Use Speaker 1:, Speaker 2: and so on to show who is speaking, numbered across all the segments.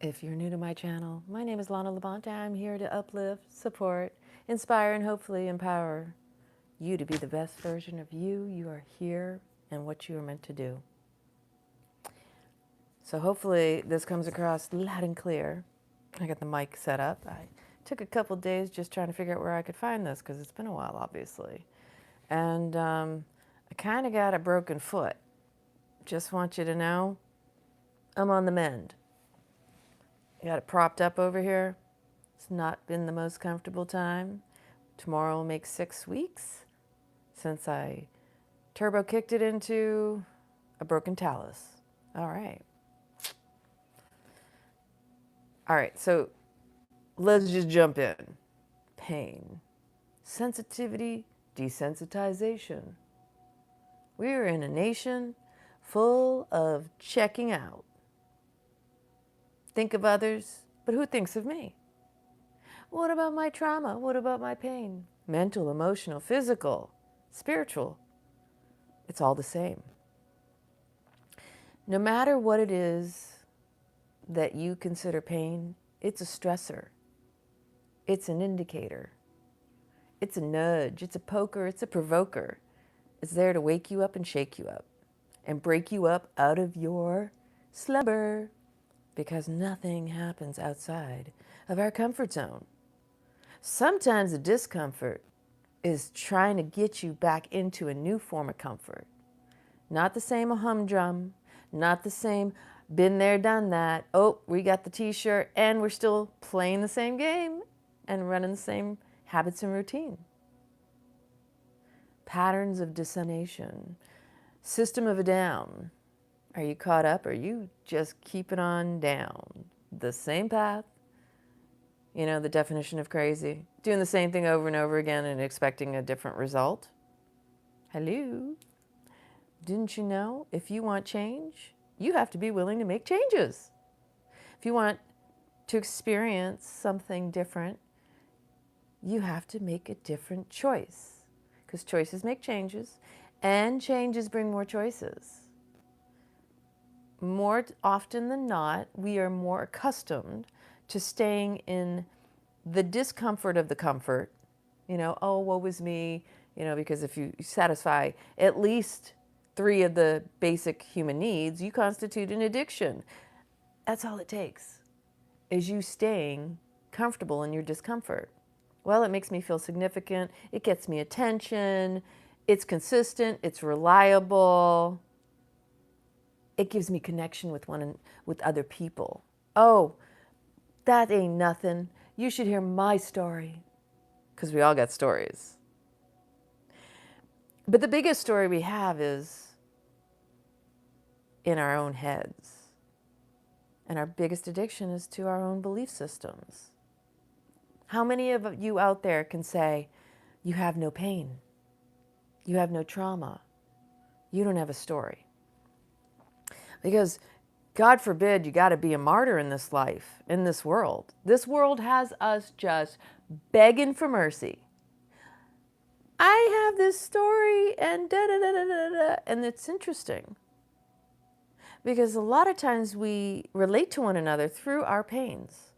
Speaker 1: If you're new to my channel, my name is Lana Labonte. I'm here to uplift, support, inspire, and hopefully empower you to be the best version of you. You are here and what you are meant to do. So hopefully this comes across loud and clear. I got the mic set up. I took a couple days just trying to figure out where I could find this because it's been a while, obviously. And I kind of got a broken foot. Just want you to know I'm on the mend. I got it propped up over here. It's not been the most comfortable time. Tomorrow will make 6 weeks since I turbo kicked it into a broken talus. All right. All right, so let's just jump in. Pain, sensitivity, desensitization. We are in a nation full of checking out. Think of others, but who thinks of me? What about my trauma? What about my pain? Mental, emotional, physical, spiritual. It's all the same. No matter what it is that you consider pain, it's a stressor. It's an indicator. It's a nudge. It's a poker. It's a provoker. It's there to wake you up and shake you up and break you up out of your slumber, because nothing happens outside of our comfort zone. Sometimes the discomfort is trying to get you back into a new form of comfort. Not the same humdrum, not the same been there, done that. Oh, we got the t-shirt and we're still playing the same game and running the same habits and routine. Patterns of dissemination. System of a down. Are you caught up or are you just keeping on down? The same path. You know, the definition of crazy. Doing the same thing over and over again and expecting a different result. Hello? Didn't you know if you want change, you have to be willing to make changes. If you want to experience something different, you have to make a different choice, because choices make changes and changes bring more choices. More often than not, we are more accustomed to staying in the discomfort of the comfort. You know, oh, woe is me, you know, because if you satisfy at least 3 of the basic human needs, you constitute an addiction. That's all it takes, is you staying comfortable in your discomfort. Well, it makes me feel significant. It gets me attention. It's consistent. It's reliable. It gives me connection with other people. Oh, that ain't nothing. You should hear my story. Because we all got stories. But the biggest story we have is in our own heads. And our biggest addiction is to our own belief systems. How many of you out there can say, you have no pain, you have no trauma, you don't have a story? Because God forbid you got to be a martyr in this life, in this world. This world has us just begging for mercy. I have this story and da da da da da da. And it's interesting because a lot of times we relate to one another through our pains.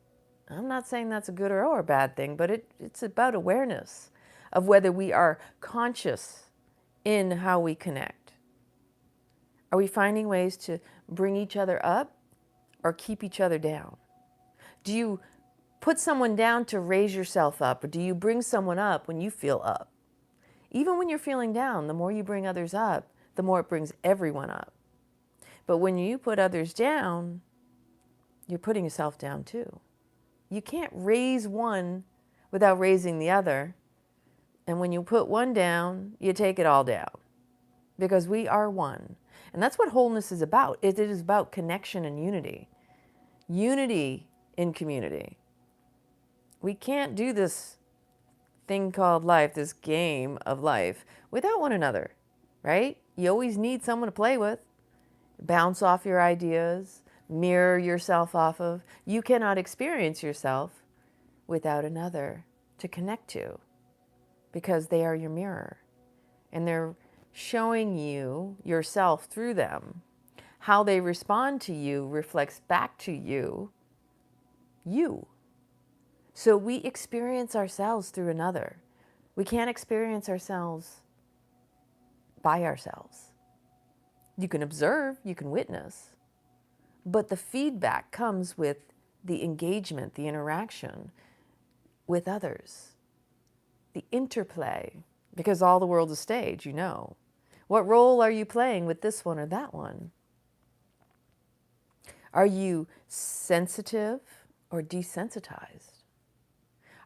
Speaker 1: I'm not saying that's a good or a bad thing, but it's about awareness of whether we are conscious in how we connect. Are we finding ways to bring each other up or keep each other down? Do you put someone down to raise yourself up, or do you bring someone up when you feel up? Even when you're feeling down, the more you bring others up, the more it brings everyone up. But when you put others down, you're putting yourself down too. You can't raise one without raising the other. And when you put one down, you take it all down, because we are one. And that's what wholeness is about. It is about connection and unity. Unity in community. We can't do this thing called life, this game of life, without one another, right? You always need someone to play with, bounce off your ideas, mirror yourself off of. You cannot experience yourself without another to connect to, because they are your mirror and they're showing you yourself through them. How they respond to you reflects back to you you. So we experience ourselves through another. We can't experience ourselves by ourselves. You can observe, you can witness, but the feedback comes with the engagement, the interaction with others, the interplay, because all the world's a stage, you know. What role are you playing with this one or that one? Are you sensitive or desensitized?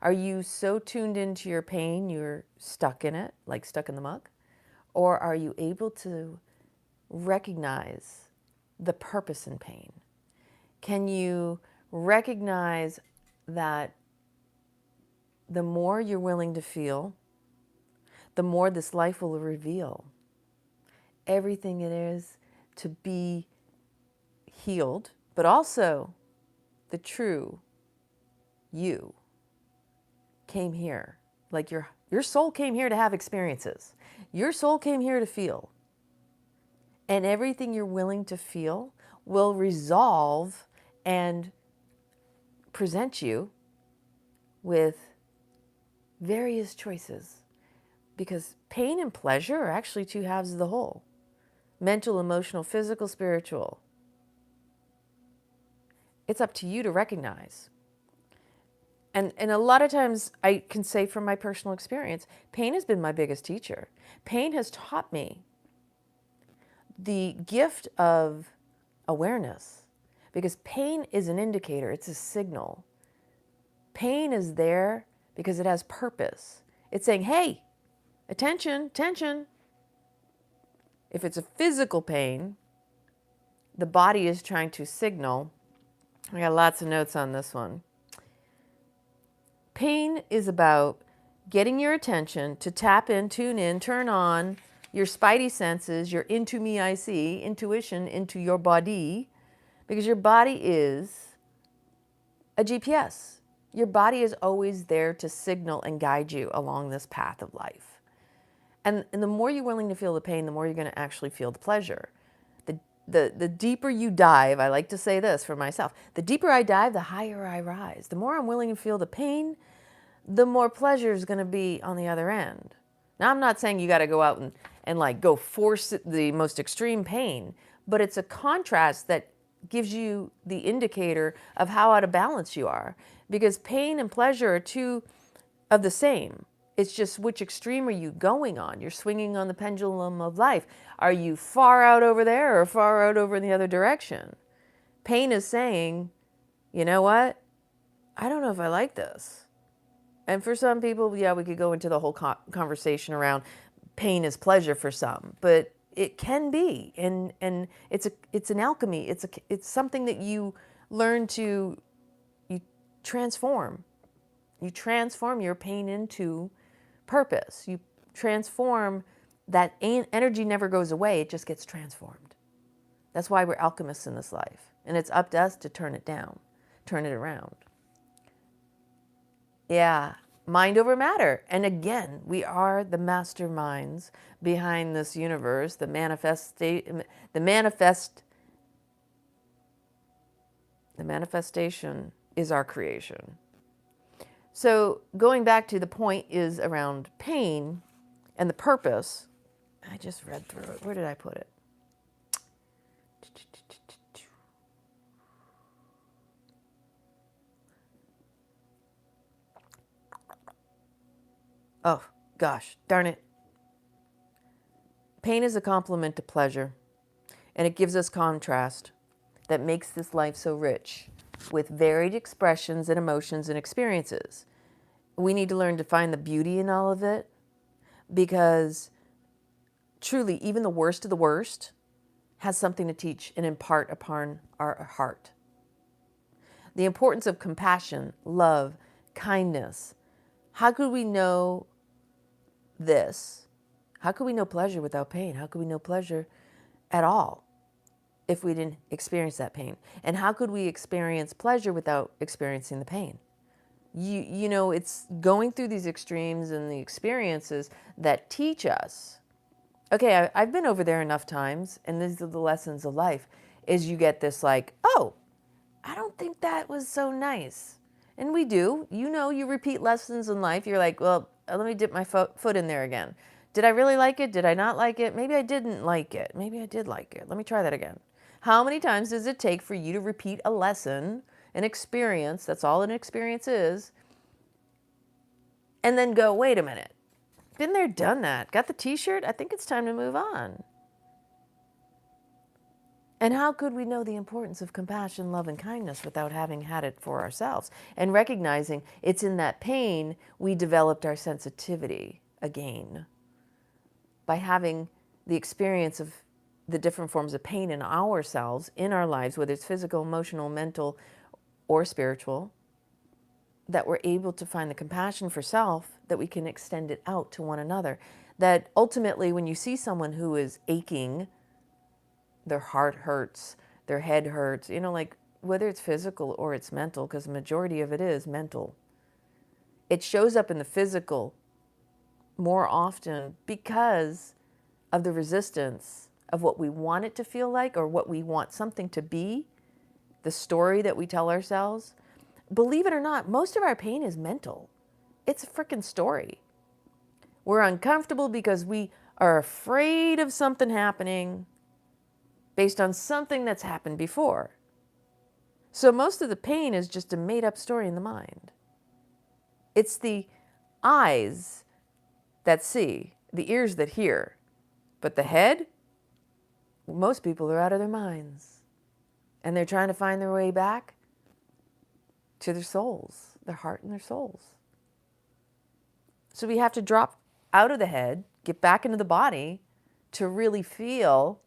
Speaker 1: Are you so tuned into your pain you're stuck in it, like stuck in the muck? Or are you able to recognize the purpose in pain? Can you recognize that the more you're willing to feel, the more this life will reveal everything it is to be healed, but also the true you came here. Like your soul came here to have experiences. Your soul came here to feel. And everything you're willing to feel will resolve and present you with various choices. Because pain and pleasure are actually two halves of the whole. Mental, emotional, physical, spiritual. It's up to you to recognize. And a lot of times I can say from my personal experience, pain has been my biggest teacher. Pain has taught me the gift of awareness, because pain is an indicator, it's a signal. Pain is there because it has purpose. It's saying, hey, attention, attention. If it's a physical pain, the body is trying to signal. I got lots of notes on this one. Pain is about getting your attention to tap in, tune in, turn on your spidey senses, your into me I see, intuition into your body, because your body is a GPS. Your body is always there to signal and guide you along this path of life. And the more you're willing to feel the pain, the more you're going to actually feel the pleasure. The deeper you dive, I like to say this for myself, the deeper I dive, the higher I rise. The more I'm willing to feel the pain, the more pleasure is going to be on the other end. Now, I'm not saying you got to go out and like go force the most extreme pain, but it's a contrast that gives you the indicator of how out of balance you are, because pain and pleasure are two of the same. It's just which extreme are you going on? You're swinging on the pendulum of life. Are you far out over there or far out over in the other direction? Pain is saying, you know what? I don't know if I like this. And for some people, yeah, we could go into the whole conversation around pain is pleasure for some, but it can be, and it's an alchemy. It's something that you learn to transform. You transform your pain into purpose. You transform that energy never goes away. It just gets transformed. That's why we're alchemists in this life, and it's up to us to turn it down, turn it around. Yeah, mind over matter. And again, we are the masterminds behind this universe. The manifestation is our creation. So going back to the point is around pain and the purpose. I just read through it. Where did I put it? Oh, gosh, darn it. Pain is a complement to pleasure, and it gives us contrast that makes this life so rich with varied expressions and emotions and experiences. We need to learn to find the beauty in all of it, because truly, even the worst of the worst has something to teach and impart upon our heart. The importance of compassion, love, kindness. How could we know this? How could we know pleasure without pain? How could we know pleasure at all if we didn't experience that pain? And how could we experience pleasure without experiencing the pain? You know, it's going through these extremes and the experiences that teach us. Okay, I've been over there enough times, and these are the lessons of life, is you get this like, oh, I don't think that was so nice. And we do. You know, you repeat lessons in life. You're like, well, let me dip my foot in there again. Did I really like it? Did I not like it? Maybe I didn't like it. Maybe I did like it. Let me try that again. How many times does it take for you to repeat a lesson, an experience, that's all an experience is, and then go, wait a minute. Been there, done that. Got the t-shirt? I think it's time to move on. And how could we know the importance of compassion, love, and kindness without having had it for ourselves? And recognizing it's in that pain we developed our sensitivity again. By having the experience of the different forms of pain in ourselves, in our lives, whether it's physical, emotional, mental, or spiritual, that we're able to find the compassion for self, that we can extend it out to one another. That ultimately, when you see someone who is aching, their heart hurts, their head hurts, you know, like whether it's physical or it's mental, because the majority of it is mental. It shows up in the physical more often because of the resistance of what we want it to feel like or what we want something to be, the story that we tell ourselves. Believe it or not, most of our pain is mental. It's a freaking story. We're uncomfortable because we are afraid of something happening based on something that's happened before. So most of the pain is just a made-up story in the mind. It's the eyes that see, the ears that hear, but the head, most people are out of their minds. And they're trying to find their way back to their souls, their heart and their souls. So we have to drop out of the head, get back into the body to really feel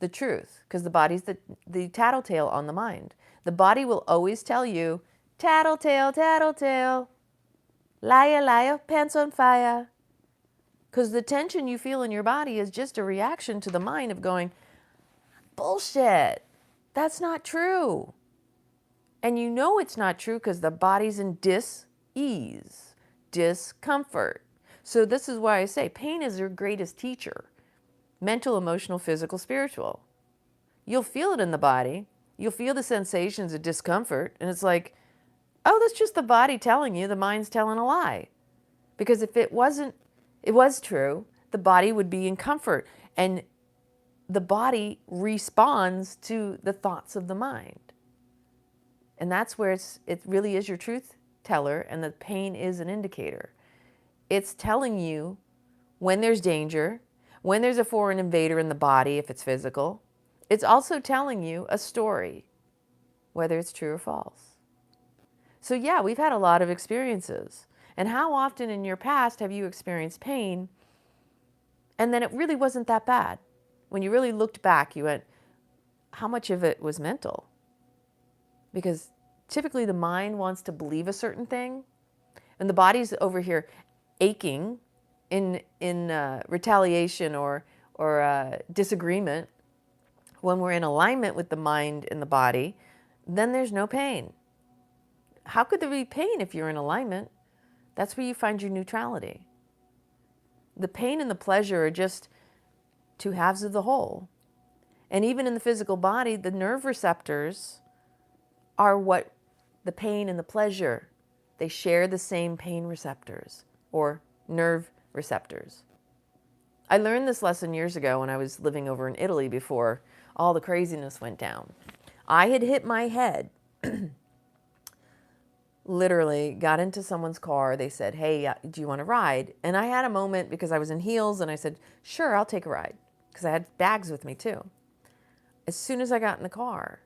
Speaker 1: the truth, because the body's the tattletale on the mind. The body will always tell you, tattletale, tattletale, liar, liar, pants on fire. Because the tension you feel in your body is just a reaction to the mind of going, bullshit, that's not true. And you know it's not true because the body's in dis-ease, discomfort. So this is why I say pain is your greatest teacher. Mental, emotional, physical, spiritual. You'll feel it in the body. You'll feel the sensations of discomfort. And it's like, oh, that's just the body telling you, the mind's telling a lie. Because if it was true, the body would be in comfort. And the body responds to the thoughts of the mind. And that's where it really is your truth teller, and the pain is an indicator. It's telling you when there's danger, when there's a foreign invader in the body, if it's physical. It's also telling you a story, whether it's true or false. So yeah, we've had a lot of experiences. And how often in your past have you experienced pain and then it really wasn't that bad? When you really looked back, you went, how much of it was mental? Because typically the mind wants to believe a certain thing, and the body's over here aching in retaliation or disagreement. When we're in alignment with the mind and the body, then there's no pain. How could there be pain if you're in alignment? That's where you find your neutrality. The pain and the pleasure are just two halves of the whole. And even in the physical body, the nerve receptors are what the pain and the pleasure, they share the same pain receptors or nerve receptors. I learned this lesson years ago when I was living over in Italy before all the craziness went down. I had hit my head, literally got into someone's car. They said, hey, do you want to ride? And I had a moment because I was in heels and I said, sure, I'll take a ride, because I had bags with me too. As soon as I got in the car,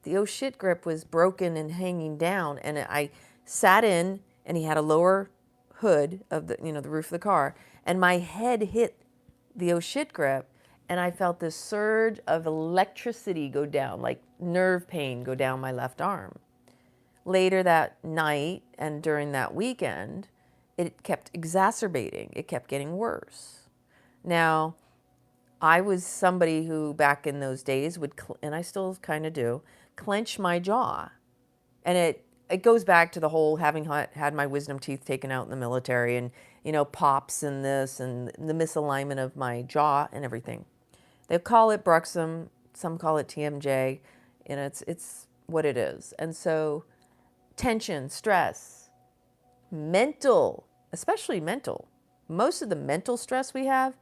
Speaker 1: the oh shit grip was broken and hanging down, and I sat in, and he had a lower hood of the roof of the car, and my head hit the oh shit grip, and I felt this surge of electricity go down, like nerve pain go down my left arm. Later that night and during that weekend, it kept exacerbating. It kept getting worse. Now, I was somebody who back in those days would, and I still kind of do, clench my jaw. And it goes back to the whole having had my wisdom teeth taken out in the military and, pops and this and the misalignment of my jaw and everything. They call it bruxism, some call it TMJ, and it's what it is. And so tension, stress, mental, especially mental, most of the mental stress we have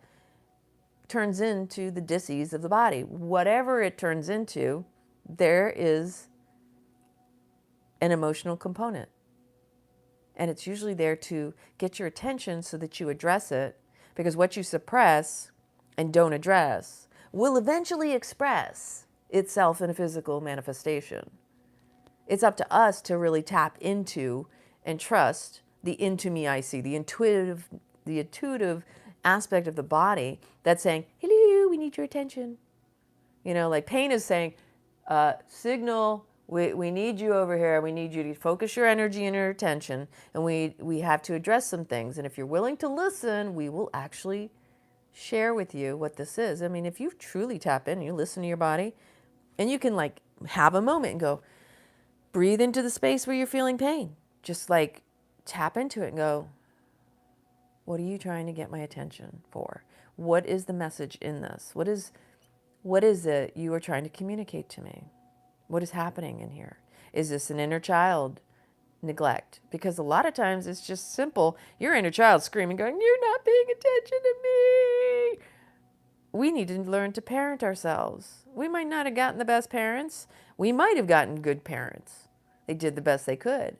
Speaker 1: turns into the dis-ease of the body. Whatever it turns into, there is an emotional component. And it's usually there to get your attention so that you address it, because what you suppress and don't address will eventually express itself in a physical manifestation. It's up to us to really tap into and trust the into me I see, the intuitive aspect of the body that's saying, hello, we need your attention. You know, like pain is saying, signal, we need you over here. We need you to focus your energy and your attention. And we have to address some things. And if you're willing to listen, we will actually share with you what this is. I mean, if you truly tap in, you listen to your body, and you can like have a moment and go, breathe into the space where you're feeling pain. Just like tap into it and go, what are you trying to get my attention for? What is the message in this? What is it you are trying to communicate to me? What is happening in here? Is this an inner child neglect? Because a lot of times it's just simple. Your inner child screaming, going, you're not paying attention to me. We need to learn to parent ourselves. We might not have gotten the best parents. We might have gotten good parents. They did the best they could.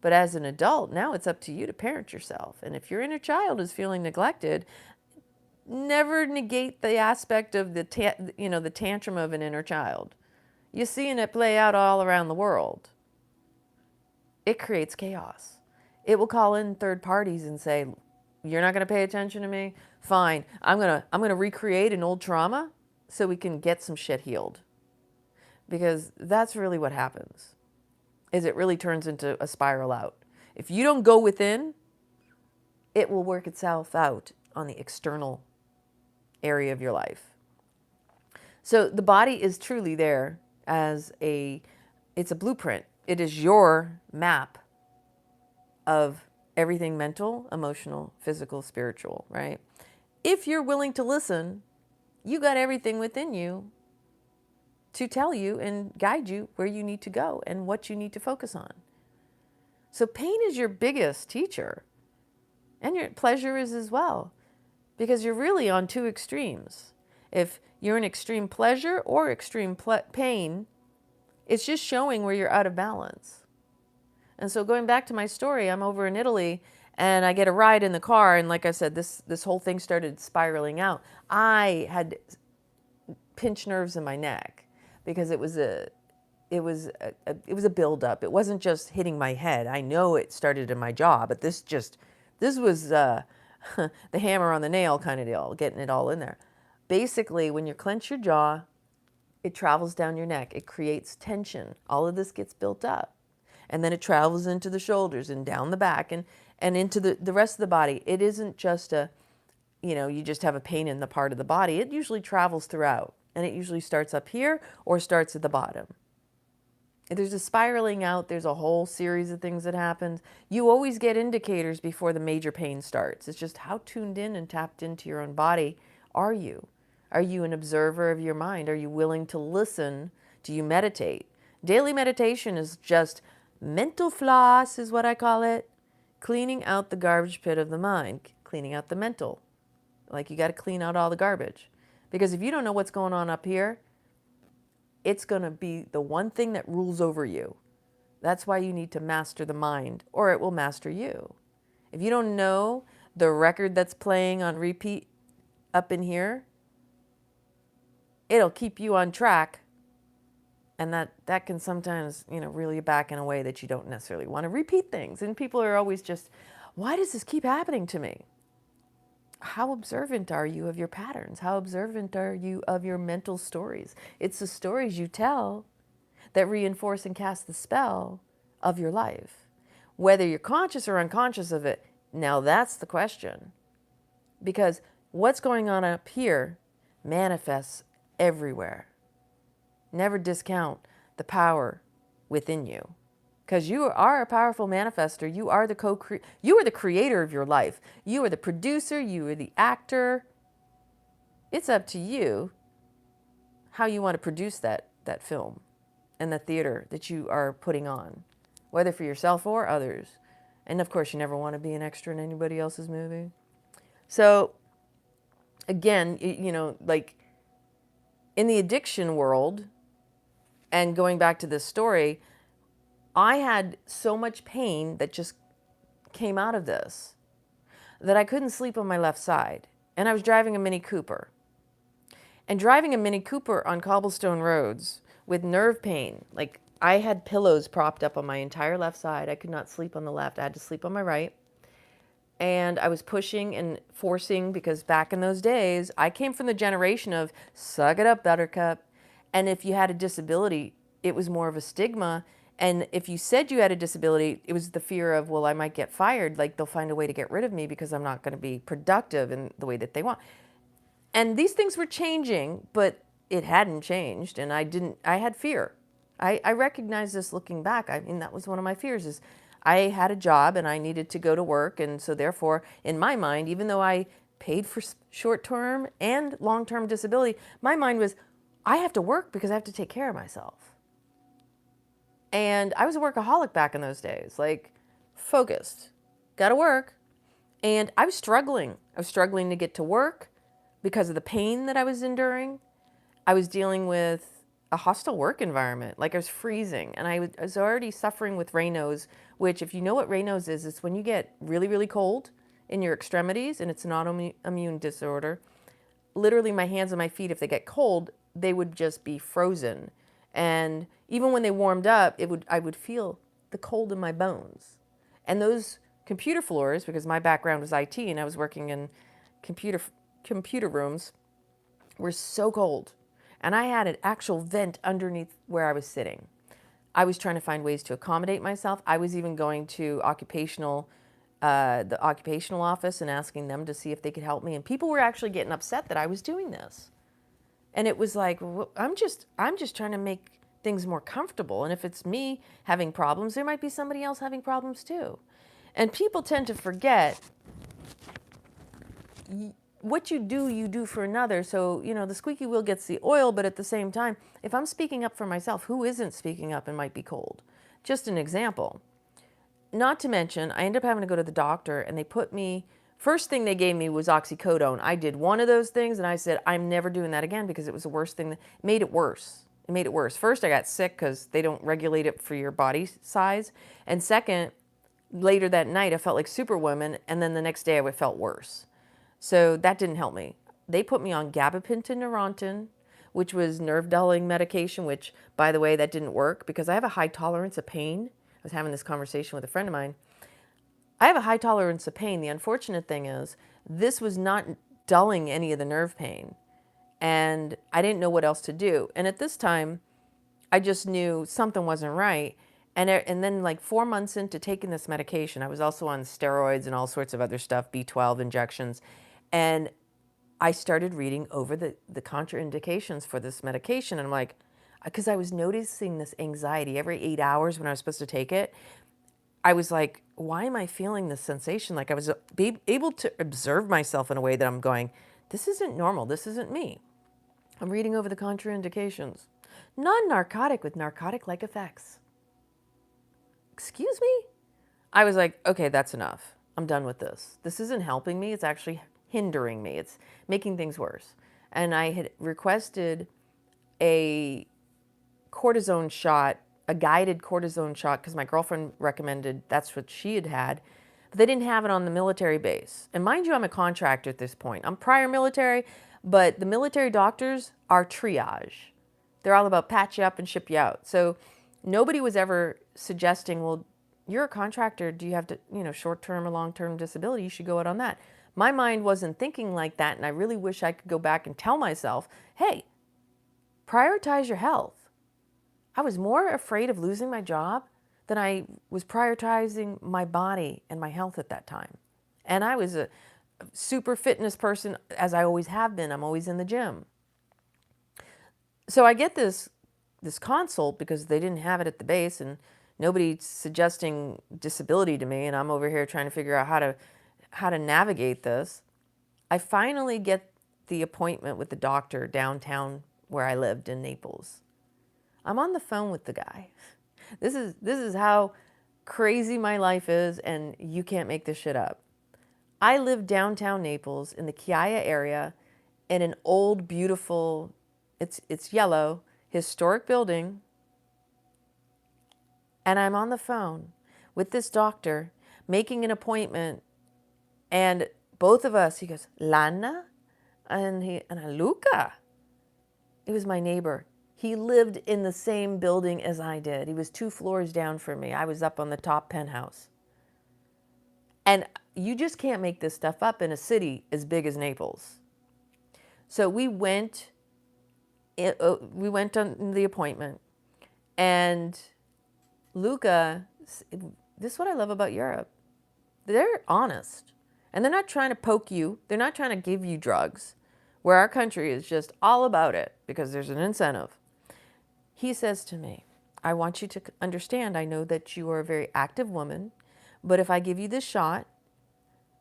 Speaker 1: But as an adult, now it's up to you to parent yourself. And if your inner child is feeling neglected, never negate the aspect of the tantrum of an inner child. You're seeing it play out all around the world. It creates chaos. It will call in third parties and say, you're not going to pay attention to me? Fine. I'm going to recreate an old trauma so we can get some shit healed. Because that's really what happens. Is it really turns into a spiral out. If you don't go within, it will work itself out on the external area of your life. So the body is truly there as it's a blueprint. It is your map of everything mental, emotional, physical, spiritual, right? If you're willing to listen, you got everything within you to tell you and guide you where you need to go and what you need to focus on. So pain is your biggest teacher, and your pleasure is as well, because you're really on two extremes. If you're in extreme pleasure or extreme pain, it's just showing where you're out of balance. And so going back to my story, I'm over in Italy and I get a ride in the car, and like I said, this whole thing started spiraling out. I had pinched nerves in my neck because it was a buildup. It wasn't just hitting my head. I know it started in my jaw, but this was the hammer on the nail kind of deal, getting it all in there. Basically, when you clench your jaw, it travels down your neck. It creates tension. All of this gets built up. And then it travels into the shoulders and down the back and into the rest of the body. It isn't just you just have a pain in the part of the body. It usually travels throughout. And it usually starts up here or starts at the bottom. If there's a spiraling out, there's a whole series of things that happen. You always get indicators before the major pain starts. It's just how tuned in and tapped into your own body are you? Are you an observer of your mind? Are you willing to listen? Do you meditate? Daily meditation is just mental floss, is what I call it. Cleaning out the garbage pit of the mind, cleaning out the mental. Like you got to clean out all the garbage. Because if you don't know what's going on up here, it's going to be the one thing that rules over you. That's why you need to master the mind, or it will master you. If you don't know the record that's playing on repeat up in here, it'll keep you on track. And that can sometimes, reel you back in a way that you don't necessarily want to repeat things. And people are always just, why does this keep happening to me? How observant are you of your patterns? How observant are you of your mental stories? It's the stories you tell that reinforce and cast the spell of your life. Whether you're conscious or unconscious of it, now that's the question. Because what's going on up here manifests everywhere. Never discount the power within you. Because you are a powerful manifester. You are the creator of your life. You are the producer. You are the actor. It's up to you how you want to produce that film. and the theater that you are putting on, whether for yourself or others. And of course, you never want to be an extra in anybody else's movie. So again, you know, like in the addiction world, and going back to this story, I had so much pain that just came out of this that I couldn't sleep on my left side. And I was driving a Mini Cooper. And driving a Mini Cooper on cobblestone roads with nerve pain, like I had pillows propped up on my entire left side. I could not sleep on the left. I had to sleep on my right. And I was pushing and forcing because back in those days, I came from the generation of suck it up, buttercup. And if you had a disability, it was more of a stigma. And if you said you had a disability, it was the fear of, well, I might get fired. Like they'll find a way to get rid of me because I'm not going to be productive in the way that they want. And these things were changing, but it hadn't changed. And I had fear. I recognize this looking back. I mean, that was one of my fears is I had a job and I needed to go to work. And so therefore, in my mind, even though I paid for short-term and long-term disability, my mind was, I have to work because I have to take care of myself. And I was a workaholic back in those days, like focused, got to work. And I was struggling. I was struggling to get to work because of the pain that I was enduring. I was dealing with a hostile work environment. Like I was freezing and I was already suffering with Raynaud's, which if you know what Raynaud's is, it's when you get really, really cold in your extremities and it's an autoimmune disorder. Literally my hands and my feet, if they get cold, they would just be frozen. And even when they warmed up, I would feel the cold in my bones. And those computer floors, because my background was IT and I was working in computer rooms, were so cold. And I had an actual vent underneath where I was sitting. I was trying to find ways to accommodate myself. I was even going to the occupational office and asking them to see if they could help me. And people were actually getting upset that I was doing this. And it was like, I'm just trying to make things more comfortable. And if it's me having problems, there might be somebody else having problems too. And people tend to forget what you do for another. So, you know, the squeaky wheel gets the oil, but at the same time, if I'm speaking up for myself, who isn't speaking up and might be cold? Just an example. Not to mention, I ended up having to go to the doctor and they put me, first thing they gave me was oxycodone. I did one of those things and I said, I'm never doing that again because it was the worst thing. That made it worse. It made it worse. First, I got sick because they don't regulate it for your body size. And second, later that night, I felt like Superwoman. And then the next day, I felt worse. So that didn't help me. They put me on gabapentin Neurontin, which was nerve dulling medication, which, by the way, that didn't work because I have a high tolerance of pain. I was having this conversation with a friend of mine. I have a high tolerance of pain. The unfortunate thing is this was not dulling any of the nerve pain. And I didn't know what else to do. And at this time, I just knew something wasn't right. And then like 4 months into taking this medication, I was also on steroids and all sorts of other stuff, B12 injections. And I started reading over the contraindications for this medication. And I'm like, because I was noticing this anxiety every 8 hours when I was supposed to take it. I was like, why am I feeling this sensation? Like I was able to observe myself in a way that I'm going, this isn't normal. This isn't me. I'm reading over the contraindications. Non-narcotic with narcotic-like effects. Excuse me? I was like, okay, that's enough. I'm done with this. This isn't helping me. It's actually hindering me. It's making things worse. And I had requested a cortisone shot, a guided cortisone shot, because my girlfriend recommended that's what she had had. But they didn't have it on the military base. And mind you, I'm a contractor at this point. I'm prior military, but the military doctors are triage. They're all about patch you up and ship you out. So nobody was ever suggesting, well, you're a contractor. Do you have to, short-term or long-term disability? You should go out on that. My mind wasn't thinking like that. And I really wish I could go back and tell myself, hey, prioritize your health. I was more afraid of losing my job than I was prioritizing my body and my health at that time. And I was a super fitness person, as I always have been. I'm always in the gym. So I get this consult because they didn't have it at the base and nobody's suggesting disability to me. And I'm over here trying to figure out how to navigate this. I finally get the appointment with the doctor downtown where I lived in Naples. I'm on the phone with the guy. This is how crazy my life is, and you can't make this shit up. I live downtown Naples in the Chiaia area in an old, beautiful, it's yellow, historic building, and I'm on the phone with this doctor making an appointment, and both of us, he goes, Lana? And I, Luca. It was my neighbor. He lived in the same building as I did. He was 2 floors down from me. I was up on the top penthouse. And you just can't make this stuff up in a city as big as Naples. So we went on the appointment, and Luca, this is what I love about Europe. They're honest, and they're not trying to poke you. They're not trying to give you drugs, where our country is just all about it because there's an incentive. He says to me, I want you to understand, I know that you are a very active woman, but if I give you this shot,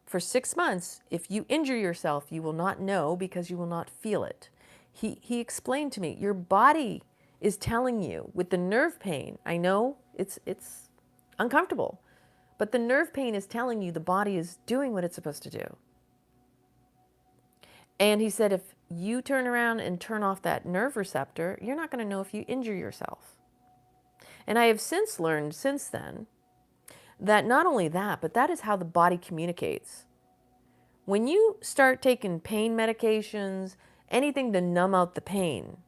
Speaker 1: for 6 months, if you injure yourself, you will not know because you will not feel it. He explained to me, your body is telling you with the nerve pain. I know it's uncomfortable, but the nerve pain is telling you the body is doing what it's supposed to do. And he said, if you turn around and turn off that nerve receptor, you're not going to know if you injure yourself. And I have since learned since then that not only that, but that is how the body communicates. When you start taking pain medications, anything to numb out the pain,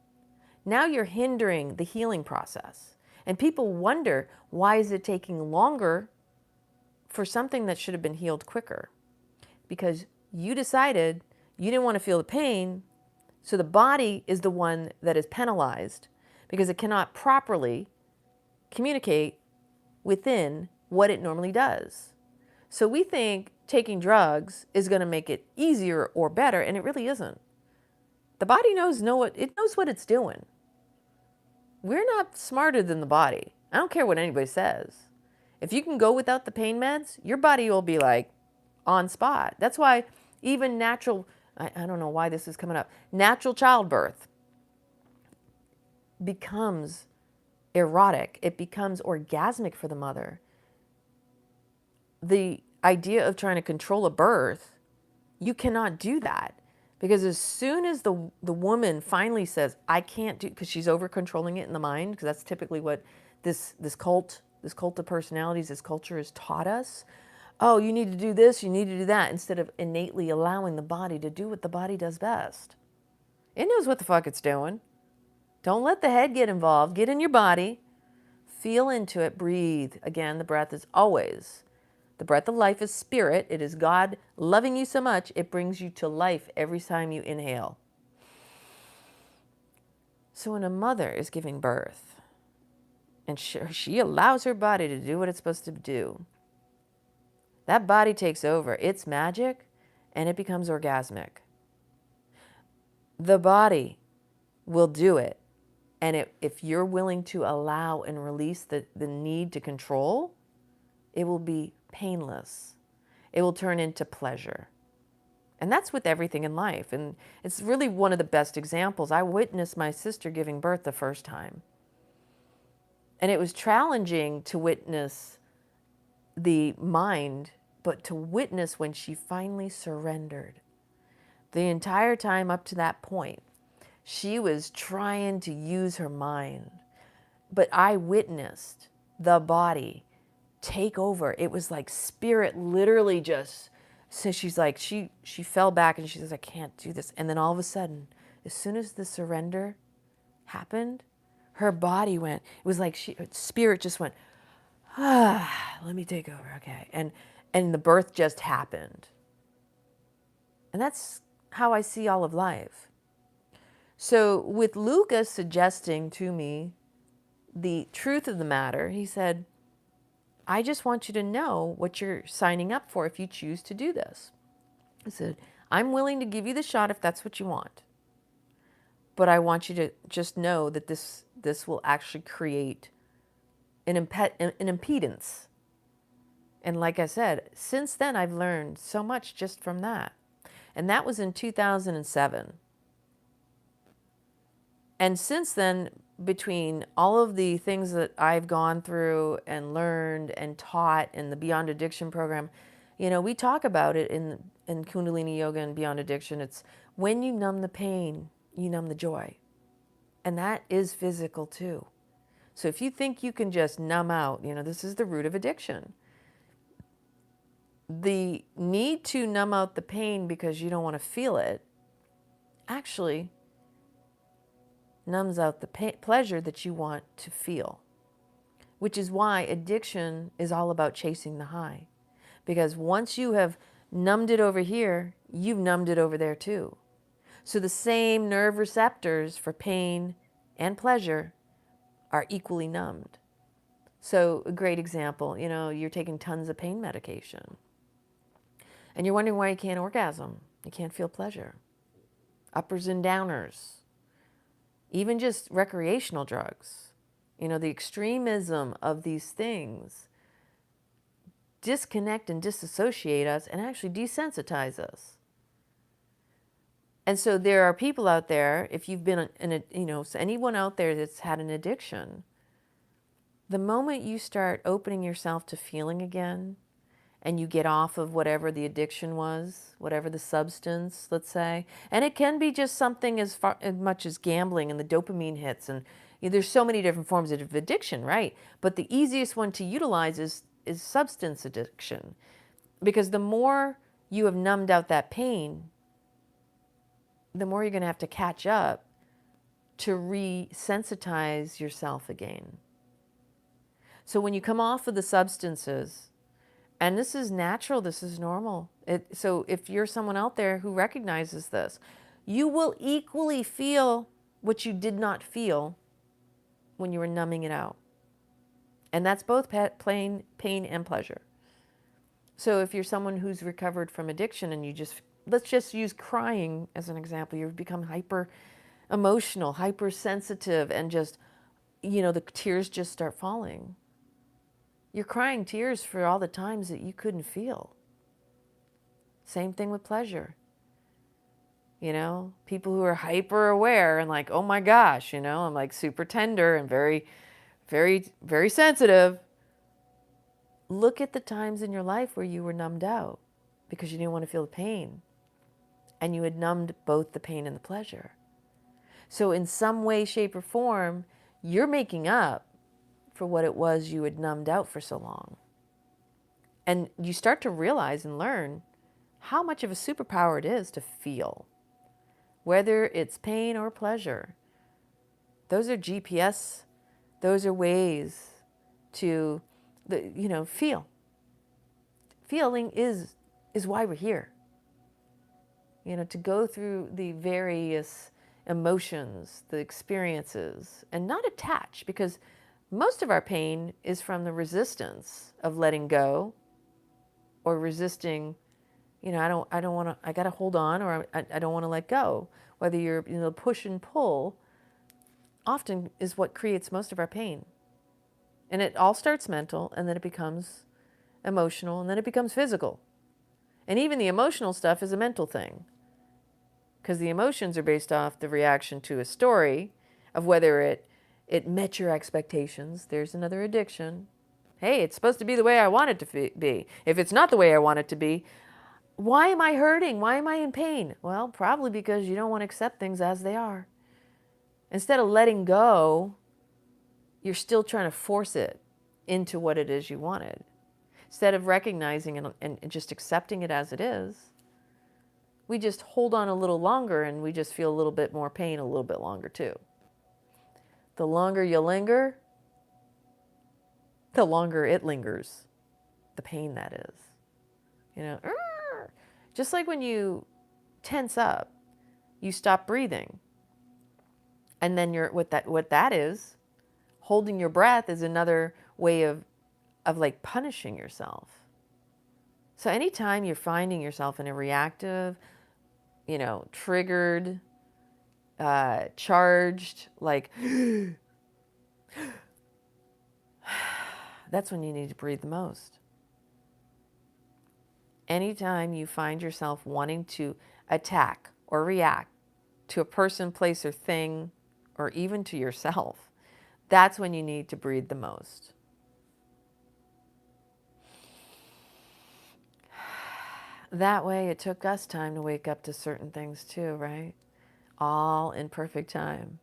Speaker 1: now you're hindering the healing process. And people wonder, why is it taking longer for something that should have been healed quicker? Because you decided you didn't want to feel the pain, so the body is the one that is penalized because it cannot properly communicate within what it normally does. So we think taking drugs is going to make it easier or better, and it really isn't. The body knows what it's doing. We're not smarter than the body. I don't care what anybody says. If you can go without the pain meds, your body will be like on spot. That's why even natural, I don't know why this is coming up, natural childbirth becomes erotic. It becomes orgasmic for the mother. The idea of trying to control a birth, you cannot do that. Because as soon as the woman finally says, I can't do, because she's over controlling it in the mind, because that's typically what this cult of personalities, this culture has taught us. Oh, you need to do this, you need to do that, instead of innately allowing the body to do what the body does best. It knows what the fuck it's doing. Don't let the head get involved. Get in your body, feel into it, breathe. Again, the breath is always, the breath of life is spirit. It is God loving you so much, it brings you to life every time you inhale. So when a mother is giving birth, and she allows her body to do what it's supposed to do, that body takes over. It's magic, and it becomes orgasmic. The body will do it. And if you're willing to allow and release the need to control, it will be painless. It will turn into pleasure. And that's with everything in life. And it's really one of the best examples. I witnessed my sister giving birth the first time. And it was challenging to witness the mind, but to witness when she finally surrendered. The entire time up to that point, she was trying to use her mind. But I witnessed the body take over. It was like spirit literally just, so she's like, she fell back and she says, I can't do this. And then all of a sudden, as soon as the surrender happened, her body went, it was like spirit just went, let me take over, okay. And the birth just happened. And that's how I see all of life. So with Lucas suggesting to me the truth of the matter, he said, I just want you to know what you're signing up for if you choose to do this. He said, I'm willing to give you the shot if that's what you want. But I want you to just know that this will actually create an impedance. And like I said, since then I've learned so much just from that. And that was in 2007. And since then, between all of the things that I've gone through and learned and taught in the Beyond Addiction program, we talk about it in Kundalini Yoga and Beyond Addiction. It's when you numb the pain, you numb the joy. And that is physical too. So if you think you can just numb out, this is the root of addiction. The need to numb out the pain because you don't want to feel it actually numbs out the pleasure that you want to feel, which is why addiction is all about chasing the high. Because once you have numbed it over here, you've numbed it over there too. So the same nerve receptors for pain and pleasure are equally numbed. So a great example, you're taking tons of pain medication and you're wondering why you can't orgasm, you can't feel pleasure. Uppers and downers, even just recreational drugs, the extremism of these things disconnect and disassociate us and actually desensitize us. And so there are people out there, if you've been anyone out there that's had an addiction, the moment you start opening yourself to feeling again and you get off of whatever the addiction was, whatever the substance, let's say, and it can be just something as much as gambling and the dopamine hits, and there's so many different forms of addiction, right? But the easiest one to utilize is substance addiction, because the more you have numbed out that pain, the more you're going to have to catch up to resensitize yourself again. So when you come off of the substances, and this is natural, this is normal. So if you're someone out there who recognizes this, you will equally feel what you did not feel when you were numbing it out. And that's both pain and pleasure. So if you're someone who's recovered from addiction and let's just use crying as an example. You've become hyper emotional, hypersensitive, and just, the tears just start falling. You're crying tears for all the times that you couldn't feel. Same thing with pleasure. People who are hyper aware and like, oh my gosh, I'm like super tender and very, very, very sensitive. Look at the times in your life where you were numbed out because you didn't want to feel the pain. And you had numbed both the pain and the pleasure. So in some way, shape, or form, you're making up for what it was you had numbed out for so long. And you start to realize and learn how much of a superpower it is to feel, whether it's pain or pleasure. Those are GPS. Those are ways to, feel. Feeling is why we're here. To go through the various emotions, the experiences, and not attach, because most of our pain is from the resistance of letting go or resisting, I don't want to, I got to hold on, or I don't want to let go. Whether you're, push and pull often is what creates most of our pain. And it all starts mental, and then it becomes emotional, and then it becomes physical. And even the emotional stuff is a mental thing, because the emotions are based off the reaction to a story of whether it met your expectations. There's another addiction. Hey, it's supposed to be the way I want it to be. If it's not the way I want it to be, why am I hurting? Why am I in pain? Well, probably because you don't want to accept things as they are. Instead of letting go, you're still trying to force it into what it is you wanted. Instead of recognizing and just accepting it as it is, we just hold on a little longer and we just feel a little bit more pain a little bit longer too. The longer you linger, the longer it lingers. The pain, that is. Just like when you tense up, you stop breathing. And then what that is, holding your breath is another way of like punishing yourself. So anytime you're finding yourself in a reactive, triggered, charged, like, that's when you need to breathe the most. Anytime you find yourself wanting to attack or react to a person, place, or thing, or even to yourself, that's when you need to breathe the most. That way, it took us time to wake up to certain things too, right? All in perfect time.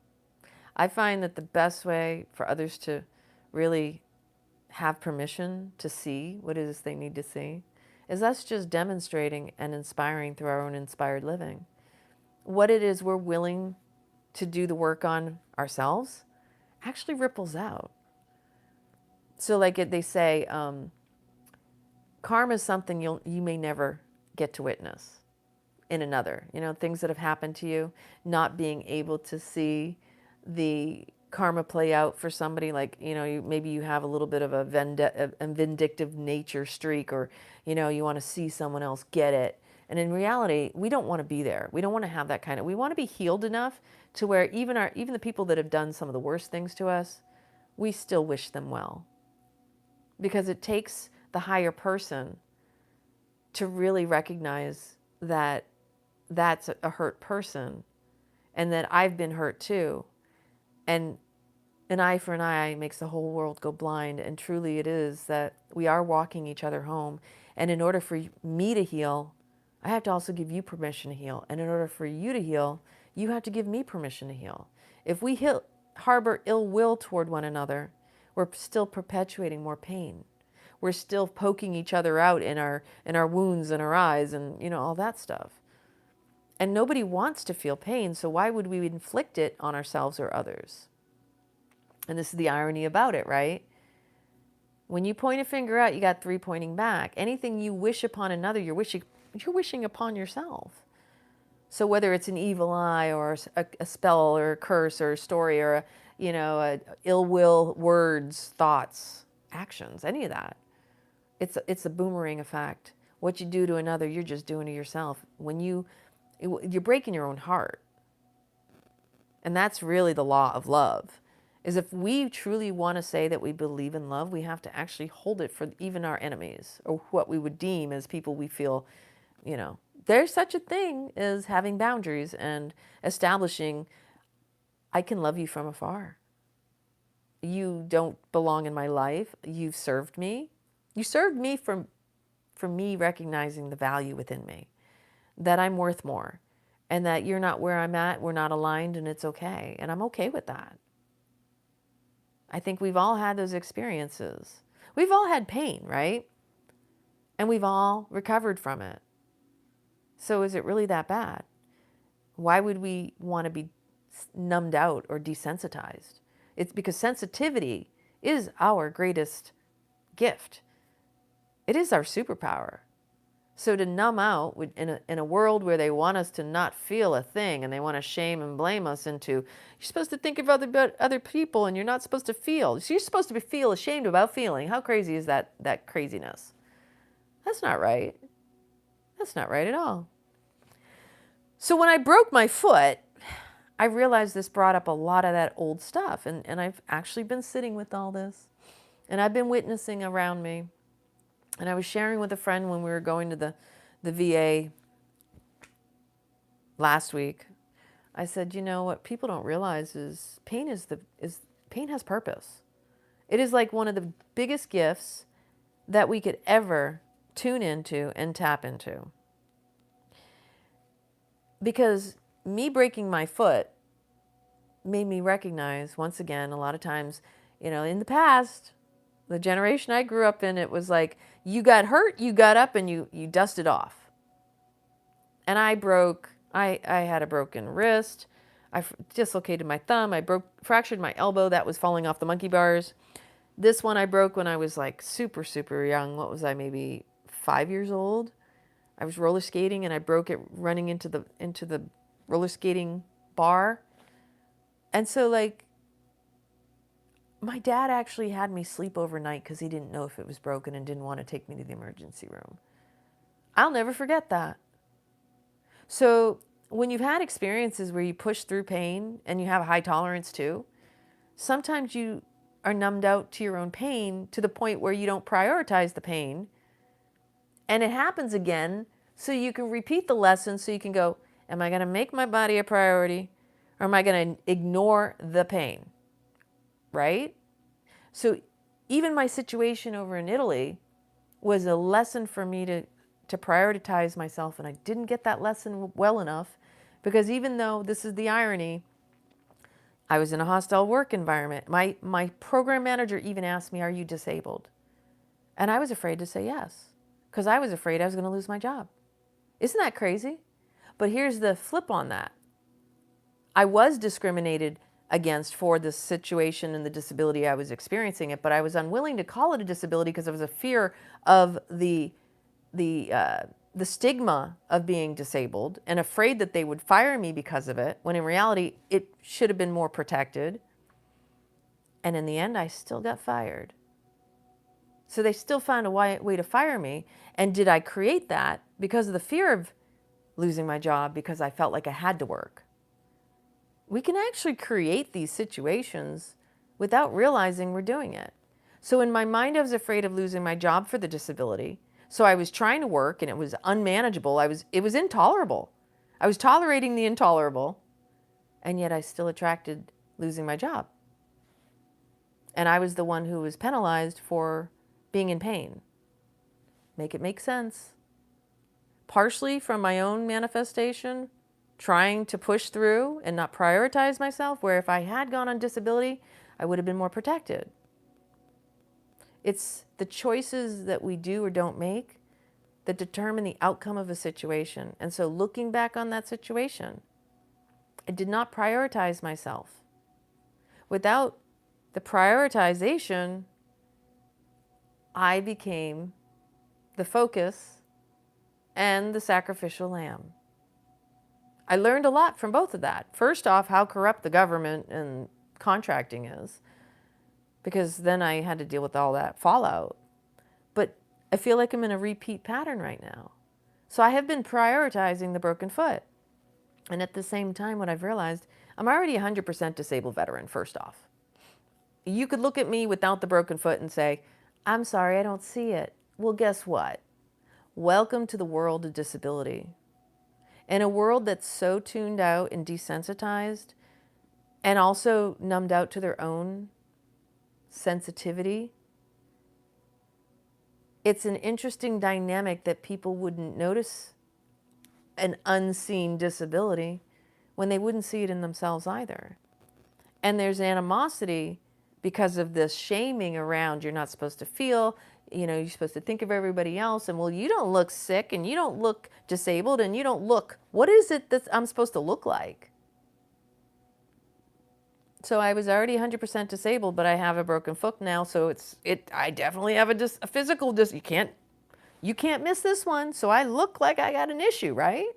Speaker 1: I find that the best way for others to really have permission to see what it is they need to see is us just demonstrating and inspiring through our own inspired living. What it is we're willing to do the work on ourselves actually ripples out. So like they say, karma is something you may never get to witness in another. You know, things that have happened to you, not being able to see the karma play out for somebody, like, you know, maybe you have a little bit of a vindictive nature streak, or, you know, you want to see someone else get it. And in reality, we don't want to be there. We don't want to have that kind of, we want to be healed enough to where even the people that have done some of the worst things to us, we still wish them well. Because it takes the higher person to really recognize that that's a hurt person and that I've been hurt too. And an eye for an eye makes the whole world go blind. And truly it is that we are walking each other home. And in order for me to heal, I have to also give you permission to heal. And in order for you to heal, you have to give me permission to heal. If we harbor ill will toward one another, we're still perpetuating more pain. We're still poking each other out in our wounds and our eyes and, you know, all that stuff. And nobody wants to feel pain, so why would we inflict it on ourselves or others? And this is the irony about it, right? When you point a finger out, you got three pointing back. Anything you wish upon another, you're wishing upon yourself. So whether it's an evil eye or a spell or a curse or a story or a ill will, words, thoughts, actions, any of that, it's a boomerang effect. What you do to another, you're just doing to yourself. When you're breaking your own heart. And that's really the law of love, is if we truly want to say that we believe in love, we have to actually hold it for even our enemies, or what we would deem as people we feel, you know. There's such a thing as having boundaries and establishing, I can love you from afar. You don't belong in my life. You've served me. You served me for me recognizing the value within me, that I'm worth more, and that you're not where I'm at, we're not aligned, and it's okay. And I'm okay with that. I think we've all had those experiences. We've all had pain, right? And we've all recovered from it. So is it really that bad? Why would we want to be numbed out or desensitized? It's because sensitivity is our greatest gift. It is our superpower. So to numb out in a world where they want us to not feel a thing, and they want to shame and blame us into, you're supposed to think of other people and you're not supposed to feel. So you're supposed to feel ashamed about feeling. How crazy is that craziness? That's not right. That's not right at all. So when I broke my foot, I realized this brought up a lot of that old stuff. And I've actually been sitting with all this. And I've been witnessing around me. And I was sharing with a friend when we were going to the VA last week. I said, you know, what people don't realize is pain has purpose. It is like one of the biggest gifts that we could ever tune into and tap into. Because me breaking my foot made me recognize, once again, a lot of times, you know, in the past, the generation I grew up in, it was like, you got hurt, you got up, and you dusted off. And I had a broken wrist. I dislocated my thumb. I fractured my elbow. That was falling off the monkey bars. This one I broke when I was like super, super young. What was I, maybe 5 years old? I was roller skating and I broke it running into the roller skating bar. And so like, my dad actually had me sleep overnight because he didn't know if it was broken and didn't want to take me to the emergency room. I'll never forget that. So when you've had experiences where you push through pain and you have a high tolerance too, sometimes you are numbed out to your own pain to the point where you don't prioritize the pain. And it happens again, so you can repeat the lesson, so you can go, am I going to make my body a priority, Or am I going to ignore the pain? Right? So even my situation over in Italy was a lesson for me to prioritize myself. And I didn't get that lesson well enough, because even though, this is the irony, I was in a hostile work environment. My program manager even asked me, "Are you disabled?" And I was afraid to say yes, because I was afraid I was going to lose my job. Isn't that crazy? But here's the flip on that. I was discriminated against for the situation and the disability I was experiencing it, but I was unwilling to call it a disability because there was a fear of the stigma of being disabled, and afraid that they would fire me because of it, when in reality it should have been more protected. And in the end, I still got fired. So they still found a way to fire me. And did I create that because of the fear of losing my job, because I felt like I had to work? We can actually create these situations without realizing we're doing it. So in my mind, I was afraid of losing my job for the disability. So I was trying to work, and it was unmanageable. It was intolerable. I was tolerating the intolerable, and yet I still attracted losing my job. And I was the one who was penalized for being in pain. Make it make sense. Partially from my own manifestation, trying to push through and not prioritize myself, where if I had gone on disability, I would have been more protected. It's the choices that we do or don't make that determine the outcome of a situation. And so looking back on that situation, I did not prioritize myself. Without the prioritization, I became the focus and the sacrificial lamb. I learned a lot from both of that. First off, how corrupt the government and contracting is, because then I had to deal with all that fallout. But I feel like I'm in a repeat pattern right now. So I have been prioritizing the broken foot. And at the same time, what I've realized, I'm already a 100% disabled veteran, first off. You could look at me without the broken foot and say, "I'm sorry, I don't see it." Well, guess what? Welcome to the world of disability. In a world that's so tuned out and desensitized, and also numbed out to their own sensitivity, it's an interesting dynamic that people wouldn't notice an unseen disability when they wouldn't see it in themselves either. And there's animosity because of this shaming around, you're not supposed to feel, you're supposed to think of everybody else, and well, you don't look sick, and you don't look disabled, and you don't look, what is it that I'm supposed to look like? So I was already 100% disabled, but I have a broken foot now, so I definitely have a physical you can't miss this one, so I look like I got an issue, right?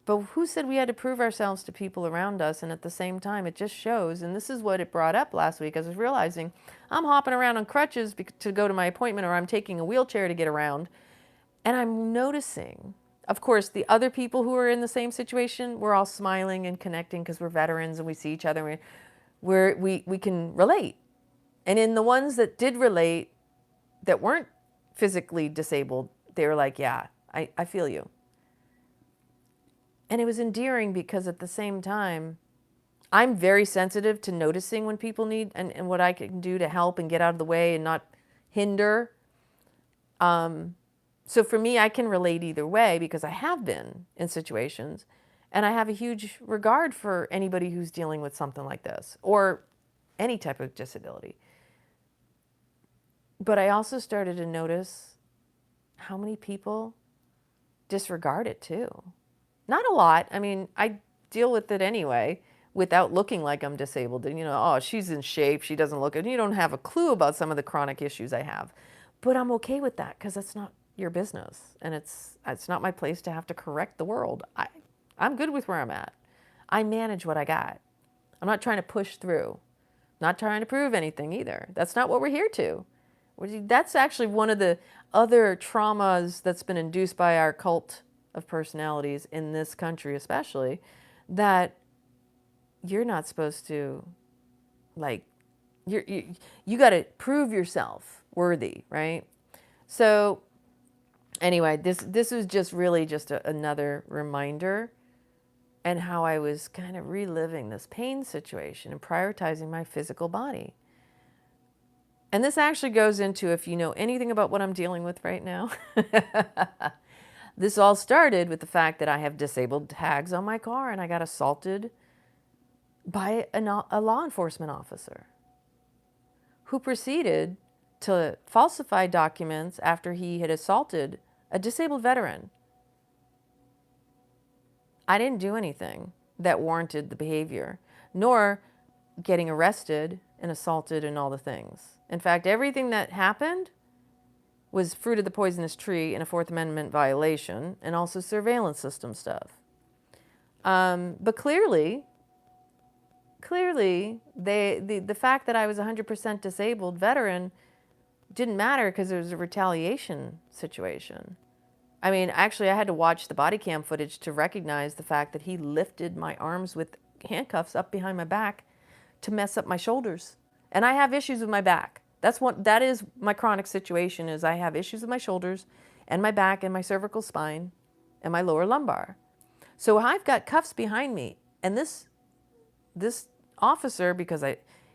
Speaker 1: But who said we had to prove ourselves to people around us? And at the same time, it just shows, and this is what it brought up last week, as I was realizing I'm hopping around on crutches to go to my appointment, or I'm taking a wheelchair to get around. And I'm noticing, of course, the other people who are in the same situation, we're all smiling and connecting because we're veterans and we see each other, and we can relate. And in the ones that did relate, that weren't physically disabled, they were like, yeah, I feel you. And it was endearing, because at the same time, I'm very sensitive to noticing when people need, and what I can do to help and get out of the way and not hinder. So for me, I can relate either way, because I have been in situations, and I have a huge regard for anybody who's dealing with something like this, or any type of disability. But I also started to notice how many people disregard it too. Not a lot. I mean, I deal with it anyway without looking like I'm disabled. And, oh, she's in shape, she doesn't look, and you don't have a clue about some of the chronic issues I have. But I'm okay with that, because that's not your business. And it's not my place to have to correct the world. I'm good with where I'm at. I manage what I got. I'm not trying to push through. Not trying to prove anything either. That's not what we're here to. That's actually one of the other traumas that's been induced by our cult of personalities in this country especially, that you're not supposed to, like, you got to prove yourself worthy, right? So anyway, this was just really just another reminder and how I was kind of reliving this pain situation and prioritizing my physical body. And this actually goes into, if you know anything about what I'm dealing with right now, this all started with the fact that I have disabled tags on my car and I got assaulted by a law enforcement officer who proceeded to falsify documents after he had assaulted a disabled veteran. I didn't do anything that warranted the behavior, nor getting arrested and assaulted and all the things. In fact, everything that happened was fruit of the poisonous tree and a Fourth Amendment violation, and also surveillance system stuff. But clearly, the fact that I was 100% disabled veteran didn't matter because there was a retaliation situation. I mean, actually, I had to watch the body cam footage to recognize the fact that he lifted my arms with handcuffs up behind my back to mess up my shoulders. And I have issues with my back. That is my chronic situation, is I have issues with my shoulders and my back and my cervical spine and my lower lumbar. So I've got cuffs behind me, and this officer, because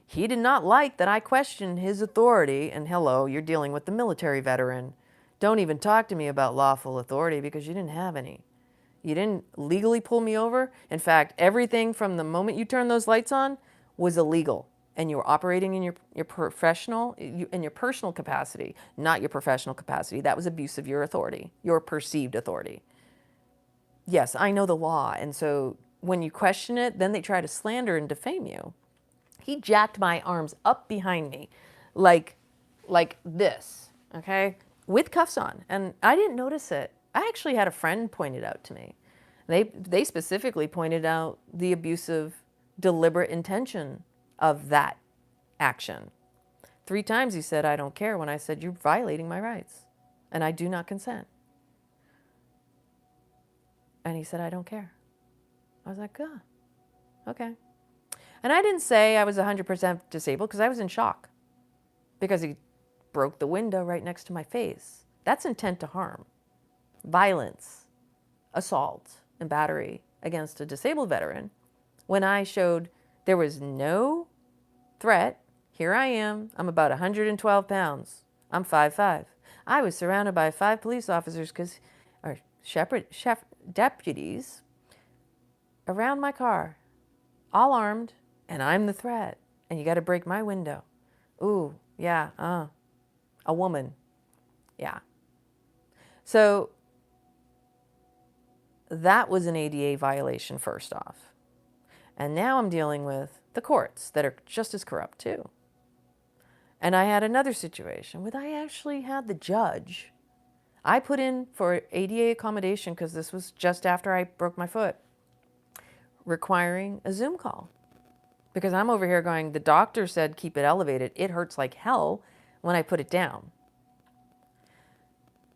Speaker 1: he did not like that I questioned his authority, and hello, you're dealing with the military veteran. Don't even talk to me about lawful authority because you didn't have any. You didn't legally pull me over. In fact, everything from the moment you turned those lights on was illegal. And you were operating in your professional, in your personal capacity, not your professional capacity. That was abuse of your authority, your perceived authority. Yes, I know the law. And so when you question it, then they try to slander and defame you. He jacked my arms up behind me like this, okay, with cuffs on. And I didn't notice it. I actually had a friend point it out to me. They specifically pointed out the abusive, deliberate intention of that action. 3 times he said, I don't care, when I said, you're violating my rights and I do not consent. And he said, I don't care. I was like, oh, okay. And I didn't say I was 100% disabled because I was in shock because he broke the window right next to my face. That's intent to harm, violence, assault, and battery against a disabled veteran. When I showed there was no threat, here I am, I'm about 112 pounds. I'm 5'5". I was surrounded by 5 police officers or deputies around my car, all armed, and I'm the threat. And you got to break my window. Ooh, yeah, a woman. Yeah. So that was an ADA violation first off. And now I'm dealing with the courts that are just as corrupt too. And I had another situation where I actually had the judge. I put in for ADA accommodation because this was just after I broke my foot, requiring a Zoom call. Because I'm over here going, the doctor said keep it elevated. It hurts like hell when I put it down.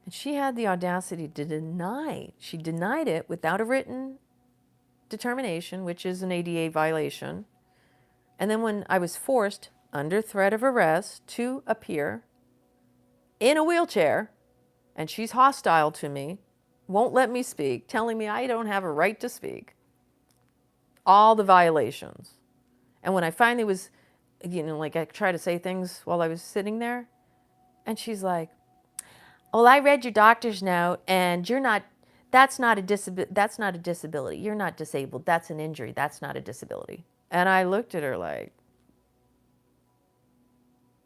Speaker 1: And she had the audacity to deny. She denied it without a written determination, which is an ADA violation. And then when I was forced, under threat of arrest, to appear in a wheelchair, and she's hostile to me, won't let me speak, telling me I don't have a right to speak, all the violations. And when I finally was, I tried to say things while I was sitting there, and she's like, well, I read your doctor's note, and that's not a disability. You're not disabled. That's an injury. That's not a disability. And I looked at her like,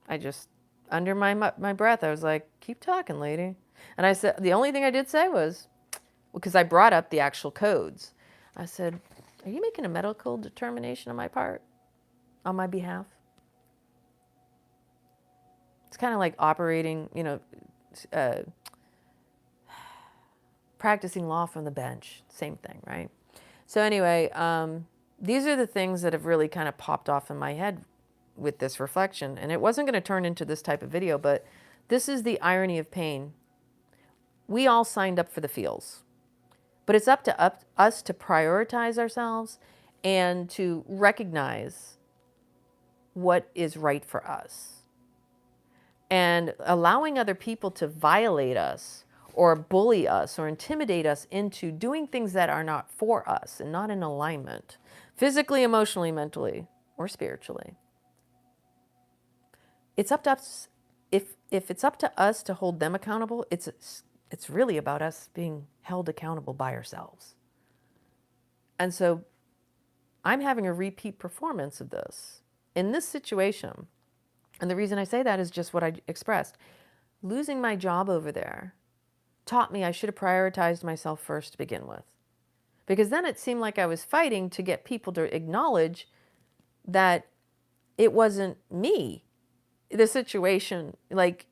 Speaker 1: I just, under my breath, I was like, keep talking, lady. And I said, the only thing I did say was, because I brought up the actual codes, I said, are you making a medical determination on my part, on my behalf? It's kind of like operating, practicing law from the bench. Same thing, right? So anyway, these are the things that have really kind of popped off in my head with this reflection. And it wasn't going to turn into this type of video, but this is the irony of pain. We all signed up for the feels, but it's up to us to prioritize ourselves and to recognize what is right for us. And allowing other people to violate us or bully us or intimidate us into doing things that are not for us and not in alignment, physically, emotionally, mentally, or spiritually. It's up to us. If it's up to us to hold them accountable, it's really about us being held accountable by ourselves. And so I'm having a repeat performance of this in this situation. And the reason I say that is just what I expressed. Losing my job over there taught me I should have prioritized myself first to begin with. Because then it seemed like I was fighting to get people to acknowledge that it wasn't me, the situation. Like,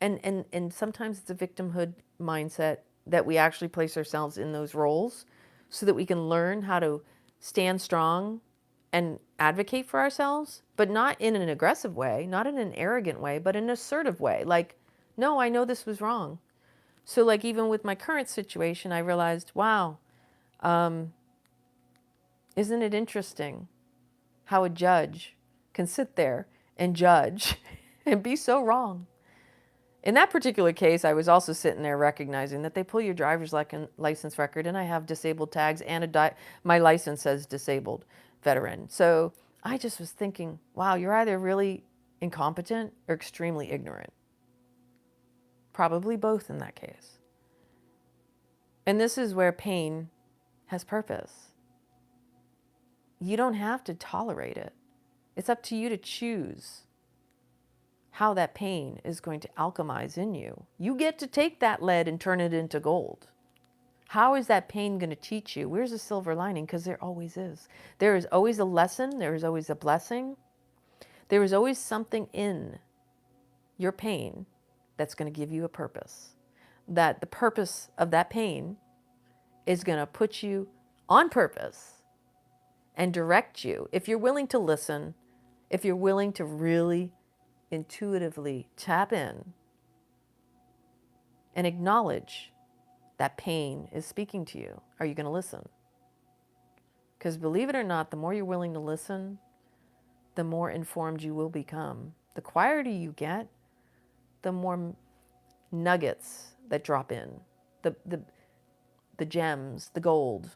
Speaker 1: and sometimes it's a victimhood mindset that we actually place ourselves in those roles so that we can learn how to stand strong and advocate for ourselves, but not in an aggressive way, not in an arrogant way, but in an assertive way. Like, no, I know this was wrong. So like even with my current situation, I realized, wow, isn't it interesting how a judge can sit there and judge and be so wrong? In that particular case, I was also sitting there recognizing that they pull your driver's license record, and I have disabled tags, and my license says disabled veteran. So I just was thinking, wow, you're either really incompetent or extremely ignorant. Probably both in that case. And this is where pain has purpose. You don't have to tolerate it. It's up to you to choose how that pain is going to alchemize in you. You get to take that lead and turn it into gold. How is that pain going to teach you? Where's the silver lining? Because there always is. There is always a lesson. There is always a blessing. There is always something in your pain that's going to give you a purpose. That the purpose of that pain is going to put you on purpose and direct you. If you're willing to listen, if you're willing to really intuitively tap in and acknowledge that pain is speaking to you, are you going to listen? Because believe it or not, the more you're willing to listen, the more informed you will become. The quieter you get, the more nuggets that drop in, the gems, the gold.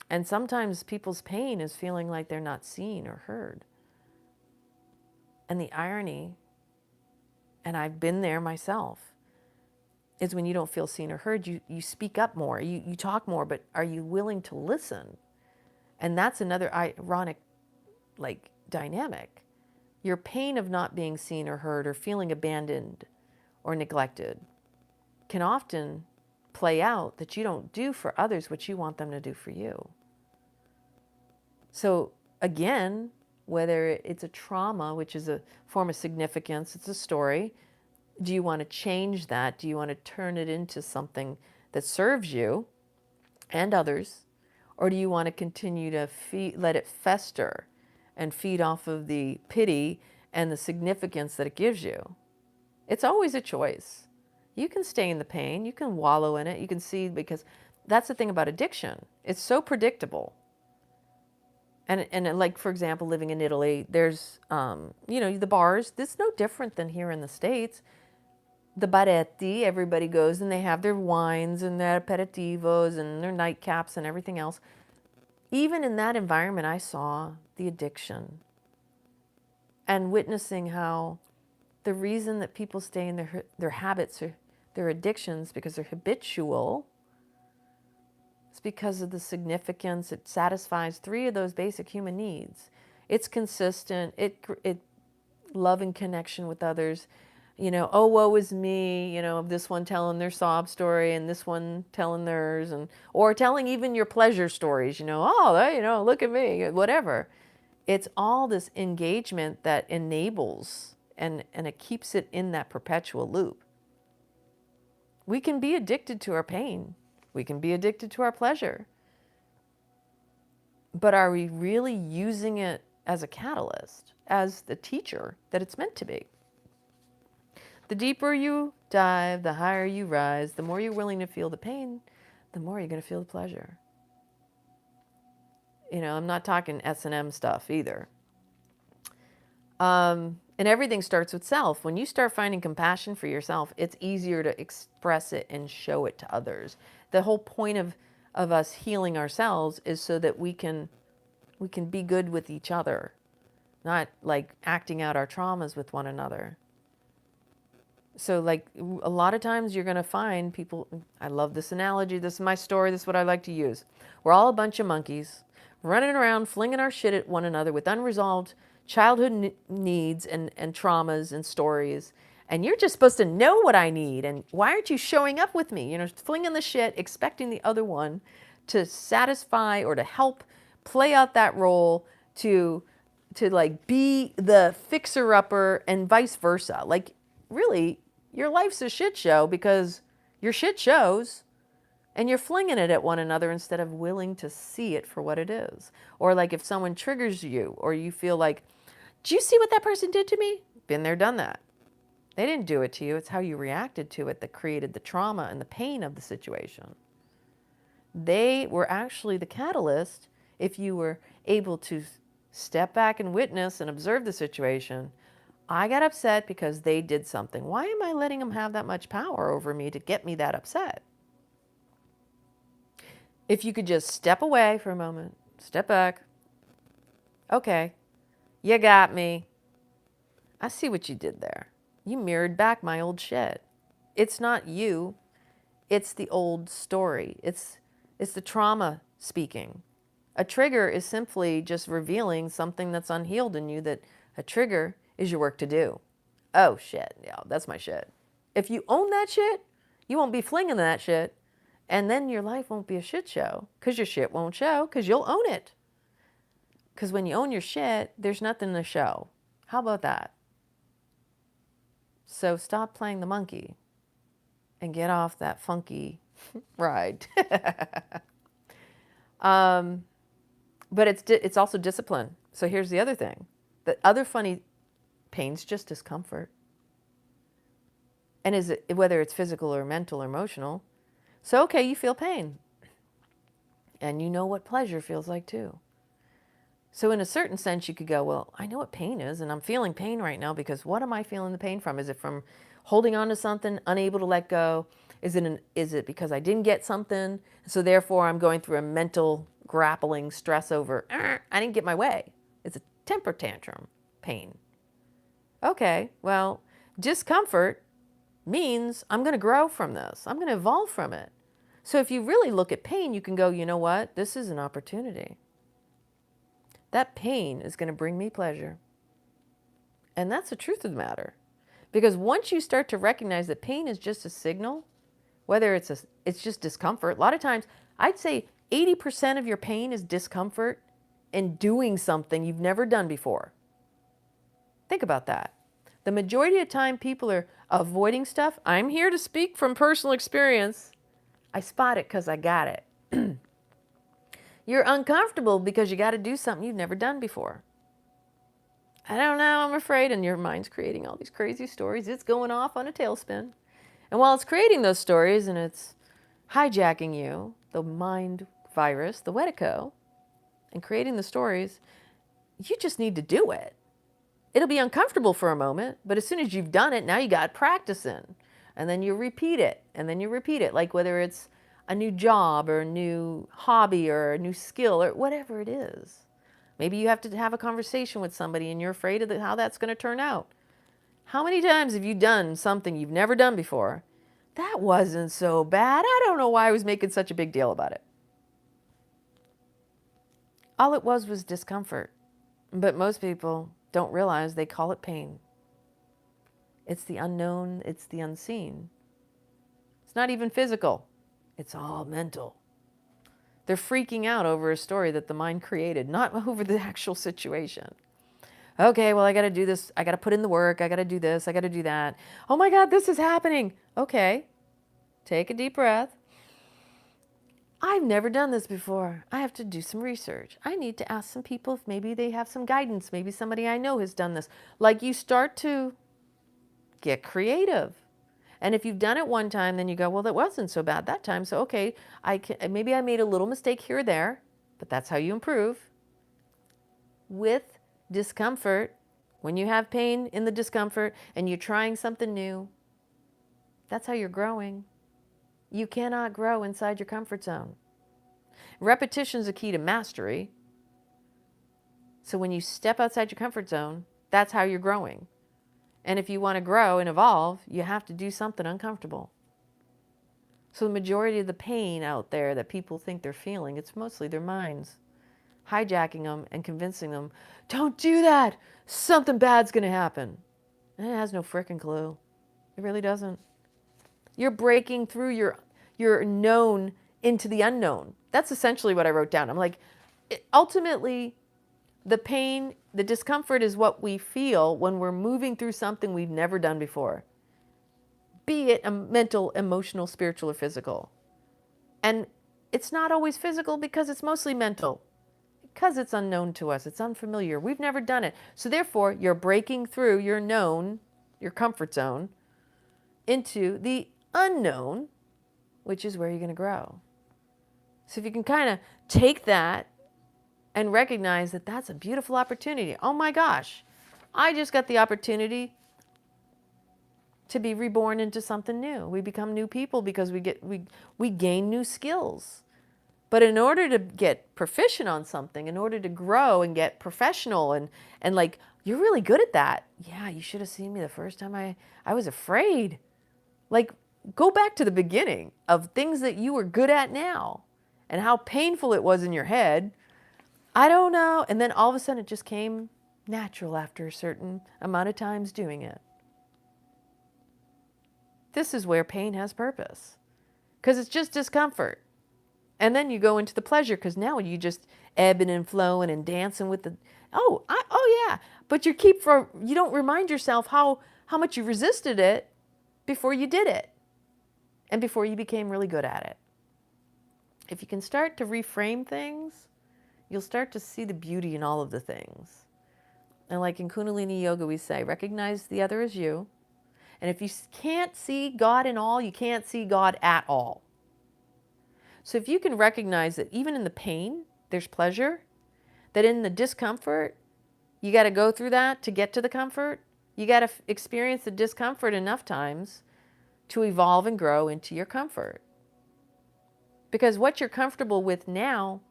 Speaker 1: And sometimes people's pain is feeling like they're not seen or heard. And the irony, and I've been there myself, is when you don't feel seen or heard, you speak up more, you talk more, but are you willing to listen? And that's another ironic dynamic. Your pain of not being seen or heard or feeling abandoned or neglected can often play out that you don't do for others what you want them to do for you. So again, whether it's a trauma, which is a form of significance, it's a story, do you want to change that? Do you want to turn it into something that serves you and others? Or do you want to continue to let it fester and feed off of the pity and the significance that it gives you? It's always a choice. You can stay in the pain. You can wallow in it. You can see, because that's the thing about addiction. It's so predictable. And like, for example, living in Italy, there's, the bars. This is no different than here in the States. The baretti, everybody goes and they have their wines and their aperitivos and their nightcaps and everything else. Even in that environment, I saw the addiction and witnessing how the reason that people stay in their habits or their addictions because they're habitual. It's because of the significance. It satisfies 3 of those basic human needs. It's consistent. It love and connection with others. Oh, woe is me, this one telling their sob story and this one telling theirs, or telling even your pleasure stories, look at me, whatever. It's all this engagement that enables and it keeps it in that perpetual loop. We can be addicted to our pain. We can be addicted to our pleasure. But are we really using it as a catalyst, as the teacher that it's meant to be? The deeper you dive, the higher you rise, the more you're willing to feel the pain, the more you're going to feel the pleasure. I'm not talking S&M stuff either. And everything starts with self. When you start finding compassion for yourself, it's easier to express it and show it to others. The whole point of us healing ourselves is so that we can be good with each other, not like acting out our traumas with one another. So like a lot of times you're going to find people, I love this analogy, this is my story, this is what I like to use. We're all a bunch of monkeys running around flinging our shit at one another with unresolved childhood needs and traumas and stories. And you're just supposed to know what I need. And why aren't you showing up with me? You know, flinging the shit, expecting the other one to satisfy or to help play out that role, to like be the fixer-upper and vice versa. Like really, your life's a shit show because your shit shows and you're flinging it at one another instead of willing to see it for what it is. Or like if someone triggers you or you feel like, do you see what that person did to me? Been there, done that. They didn't do it to you. It's how you reacted to it that created the trauma and the pain of the situation. They were actually the catalyst if you were able to step back and witness and observe the situation. I got upset because they did something. Why am I letting them have that much power over me to get me that upset? If you could just step away for a moment, step back. Okay, you got me. I see what you did there. You mirrored back my old shit. It's not you. It's the old story. It's the trauma speaking. A trigger is simply just revealing something that's unhealed in you, that a trigger is your work to do. Oh shit, yeah, that's my shit. If you own that shit, you won't be flinging that shit, and then your life won't be a shit show, because your shit won't show, because you'll own it. Because when you own your shit, there's nothing to show. How about that? So stop playing the monkey and get off that funky ride. But it's also discipline. So here's the other thing. The other funny pain's just discomfort. And whether it's physical or mental or emotional. So, okay, you feel pain. And you know what pleasure feels like too. So in a certain sense, you could go, well, I know what pain is, and I'm feeling pain right now because what am I feeling the pain from? Is it from holding on to something, unable to let go? Is it because I didn't get something, so therefore I'm going through a mental grappling stress over, I didn't get my way? It's a temper tantrum pain. Okay, well, discomfort means I'm going to grow from this. I'm going to evolve from it. So if you really look at pain, you can go, you know what? This is an opportunity. That pain is going to bring me pleasure. And that's the truth of the matter. Because once you start to recognize that pain is just a signal, whether it's just discomfort, a lot of times, I'd say 80% of your pain is discomfort in doing something you've never done before. Think about that. The majority of the time people are avoiding stuff. I'm here to speak from personal experience. I spot it because I got it. You're uncomfortable because you got to do something you've never done before. I don't know, I'm afraid, and your mind's creating all these crazy stories. It's going off on a tailspin. And while it's creating those stories and it's hijacking you, the mind virus, the Wetico, and creating the stories, you just need to do it. It'll be uncomfortable for a moment, but as soon as you've done it, now you got practicing. And then you repeat it, and then you repeat it, like whether it's a new job or a new hobby or a new skill or whatever it is. Maybe you have to have a conversation with somebody and you're afraid of how that's going to turn out. How many times have you done something you've never done before? That wasn't so bad. I don't know why I was making such a big deal about it. All it was discomfort. But most people don't realize they call it pain. It's the unknown, it's the unseen. It's not even physical. It's all mental. They're freaking out over a story that the mind created, not over the actual situation. Okay, well, I got to do this. I got to put in the work. I got to do this. I got to do that. Oh my God, this is happening. Okay, take a deep breath. I've never done this before. I have to do some research. I need to ask some people if maybe they have some guidance. Maybe somebody I know has done this. Like you start to get creative. And if you've done it one time, then you go, well, that wasn't so bad that time. So, okay, maybe I made a little mistake here or there, but that's how you improve. With discomfort, When you have pain in the discomfort and you're trying something new, that's how you're growing. You cannot grow inside your comfort zone. Repetition is a key to mastery. So when you step outside your comfort zone, that's how you're growing. And if you want to grow and evolve, you have to do something uncomfortable. So the majority of the pain out there that people think they're feeling, it's mostly their minds hijacking them and convincing them, don't do that. Something bad's going to happen. And it has no frickin' clue. It really doesn't. You're breaking through your known into the unknown. That's essentially what I wrote down. I'm like, ultimately, the pain, the discomfort is what we feel when we're moving through something we've never done before. Be it a mental, emotional, spiritual, or physical. And it's not always physical because it's mostly mental. Because it's unknown to us. It's unfamiliar. We've never done it. So therefore, you're breaking through your known, your comfort zone, into the unknown, which is where you're going to grow. So if you can kind of take that and recognize that that's a beautiful opportunity. Oh my gosh, I just got the opportunity to be reborn into something new. We become new people because we gain new skills. But in order to get proficient on something, in order to grow and get professional and like, you're really good at that. Yeah, you should have seen me the first time I was afraid. Like, go back to the beginning of things that you were good at now and how painful it was in your head. I don't know. And then all of a sudden it just came natural after a certain amount of times doing it. This is where pain has purpose because it's just discomfort. And then you go into the pleasure because now you just ebbing and flowing and dancing with the, oh yeah. But you don't remind yourself how much you resisted it before you did it and before you became really good at it. If you can start to reframe things, you'll start to see the beauty in all of the things. And like in Kundalini Yoga, we say, recognize the other as you. And if you can't see God in all, you can't see God at all. So if you can recognize that even in the pain, there's pleasure, that in the discomfort, you got to go through that to get to the comfort. You got to experience the discomfort enough times to evolve and grow into your comfort. Because what you're comfortable with now,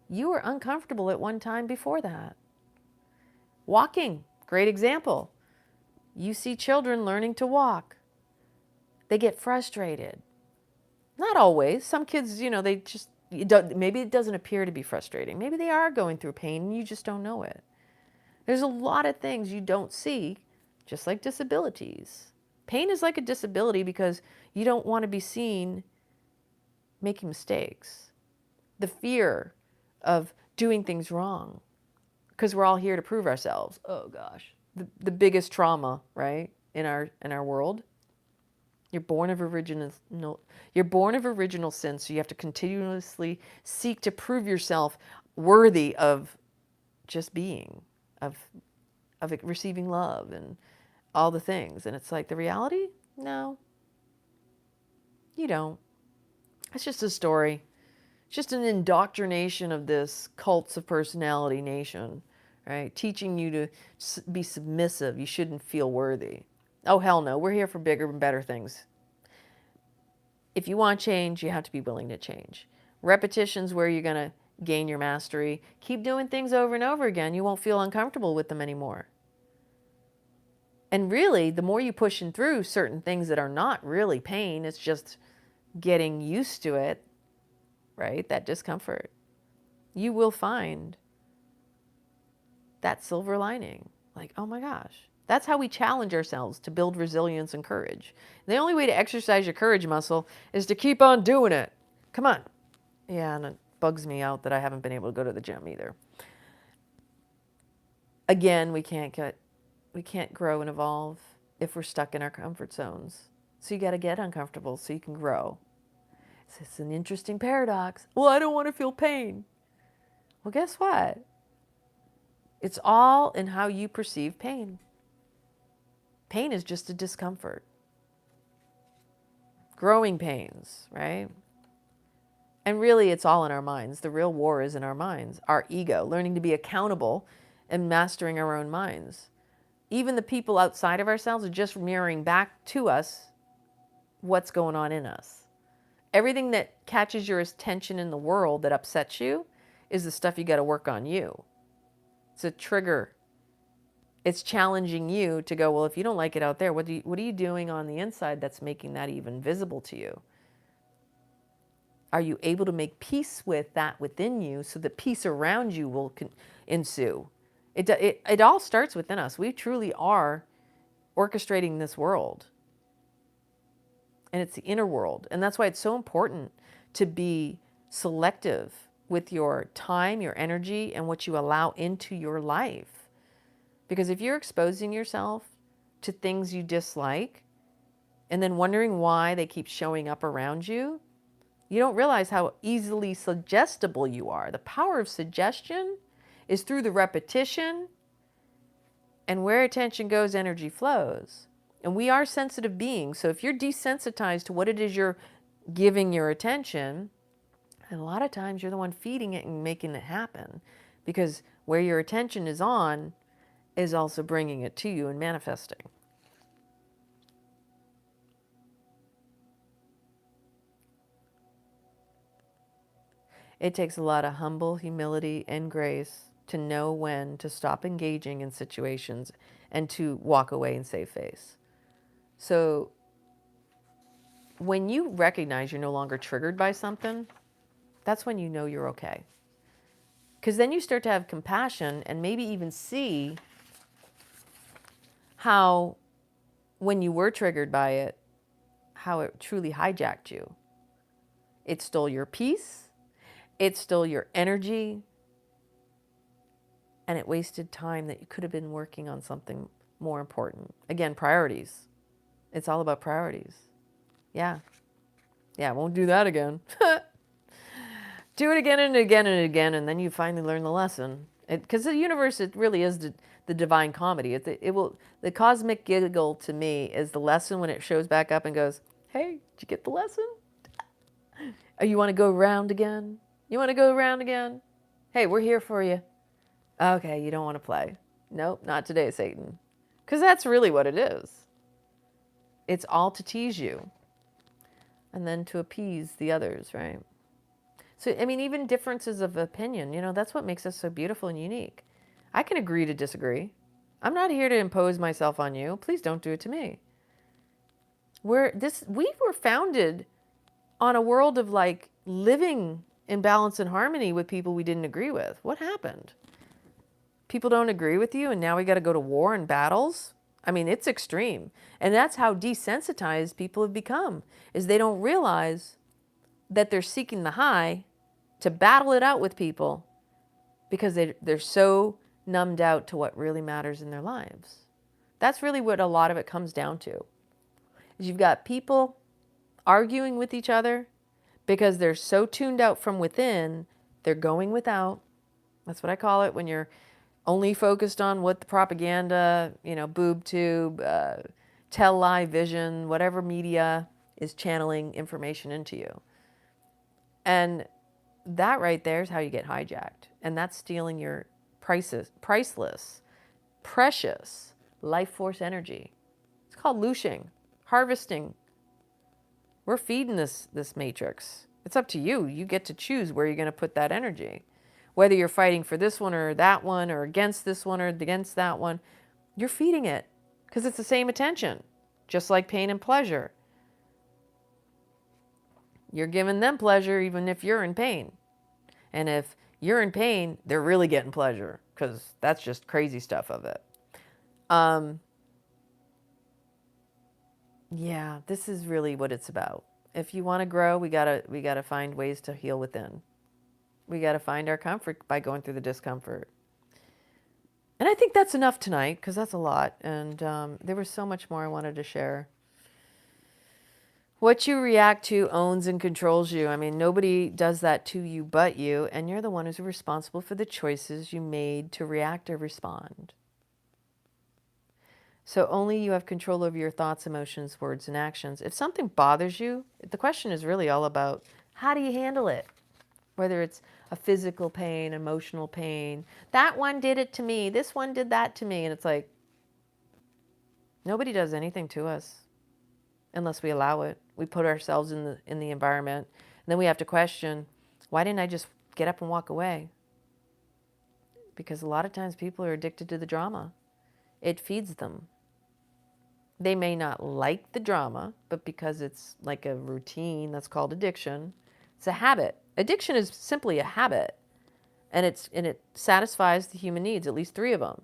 Speaker 1: you were uncomfortable at one time before that. Walking, great example. You see children learning to walk. They get frustrated. Not always. Some kids, they just, maybe it doesn't appear to be frustrating. Maybe they are going through pain and you just don't know it. There's a lot of things you don't see, just like disabilities. Pain is like a disability because you don't want to be seen making mistakes. The fear of doing things wrong because we're all here to prove ourselves. Oh gosh. The biggest trauma, right, in our world. You're born of original sin, so you have to continuously seek to prove yourself worthy of just being, of receiving love and all the things. And it's like the reality? No, you don't. It's just a story. It's just an indoctrination of this cults of personality nation, right? Teaching you to be submissive. You shouldn't feel worthy. Oh, hell no. We're here for bigger and better things. If you want change, you have to be willing to change. Repetition's where you're going to gain your mastery. Keep doing things over and over again. You won't feel uncomfortable with them anymore. And really, the more you push through certain things that are not really pain, it's just getting used to it, right? That discomfort. You will find that silver lining. Like, oh my gosh. That's how we challenge ourselves to build resilience and courage. The only way to exercise your courage muscle is to keep on doing it. Come on. Yeah, and it bugs me out that I haven't been able to go to the gym either. Again, we can't grow and evolve if we're stuck in our comfort zones. So you got to get uncomfortable so you can grow. It's an interesting paradox. Well, I don't want to feel pain. Well, guess what? It's all in how you perceive pain. Pain is just a discomfort. Growing pains, right? And really, it's all in our minds. The real war is in our minds. Our ego, learning to be accountable and mastering our own minds. even the people outside of ourselves are just mirroring back to us what's going on in us. Everything that catches your attention in the world that upsets you is the stuff you got to work on you. It's a trigger. It's challenging you to go, well, if you don't like it out there, what are you doing on the inside that's making that even visible to you? Are you able to make peace with that within you so that peace around you will ensue? It all starts within us. We truly are orchestrating this world. And it's the inner world. And that's why it's so important to be selective with your time, your energy, and what you allow into your life. Because if you're exposing yourself to things you dislike and then wondering why they keep showing up around you, you don't realize how easily suggestible you are. The power of suggestion is through the repetition, and where attention goes, energy flows. And we are sensitive beings. So if you're desensitized to what it is you're giving your attention, and a lot of times you're the one feeding it and making it happen. Because where your attention is on is also bringing it to you and manifesting. It takes a lot of humble humility and grace to know when to stop engaging in situations and to walk away and save face. So when you recognize you're no longer triggered by something, that's when you know you're okay. Because then you start to have compassion and maybe even see how, when you were triggered by it, how it truly hijacked you. It stole your peace, it stole your energy, and it wasted time that you could have been working on something more important. Again, priorities. It's all about priorities. Yeah. Yeah, I won't do that again. Do it again and again and again, and then you finally learn the lesson. Because the universe, it really is the divine comedy. The cosmic giggle to me is the lesson when it shows back up and goes, hey, did you get the lesson? Oh, you want to go around again? You want to go around again? Hey, we're here for you. Okay, you don't want to play. Nope, not today, Satan. Because that's really what it is. It's all to tease you and then to appease the others, right? So, I mean, even differences of opinion, that's what makes us so beautiful and unique. I can agree to disagree. I'm not here to impose myself on you. Please don't do it to me. We were founded on a world of like living in balance and harmony with people we didn't agree with. What happened? People don't agree with you and now we got to go to war and battles? I mean, it's extreme. And that's how desensitized people have become, is they don't realize that they're seeking the high to battle it out with people because they're so numbed out to what really matters in their lives. That's really what a lot of it comes down to. Is you've got people arguing with each other because they're so tuned out from within, they're going without. That's what I call it when you're only focused on what the propaganda, boob tube, tell lie vision, whatever media is channeling information into you. And that right there is how you get hijacked. And that's stealing your priceless, precious life force energy. It's called looshing, harvesting. We're feeding this matrix. It's up to you. You get to choose where you're going to put that energy. Whether you're fighting for this one or that one or against this one or against that one, you're feeding it because it's the same attention, just like pain and pleasure. You're giving them pleasure even if you're in pain. And if you're in pain, they're really getting pleasure because that's just crazy stuff of it. Yeah, this is really what it's about. If you want to grow, we gotta find ways to heal within. We got to find our comfort by going through the discomfort. And I think that's enough tonight because that's a lot. And there was so much more I wanted to share. What you react to owns and controls you. I mean, nobody does that to you but you. And you're the one who's responsible for the choices you made to react or respond. So only you have control over your thoughts, emotions, words, and actions. If something bothers you, the question is really all about how do you handle it? Whether it's a physical pain, emotional pain. That one did it to me. This one did that to me. And it's like, Nobody does anything to us unless we allow it. We put ourselves in the environment, and then we have to question, why didn't I just get up and walk away? Because a lot of times people are addicted to the drama. It feeds them. They may not like the drama, but because it's like a routine, that's called addiction. It's a habit. Addiction is simply a habit, and it satisfies the human needs, at least 3 of them.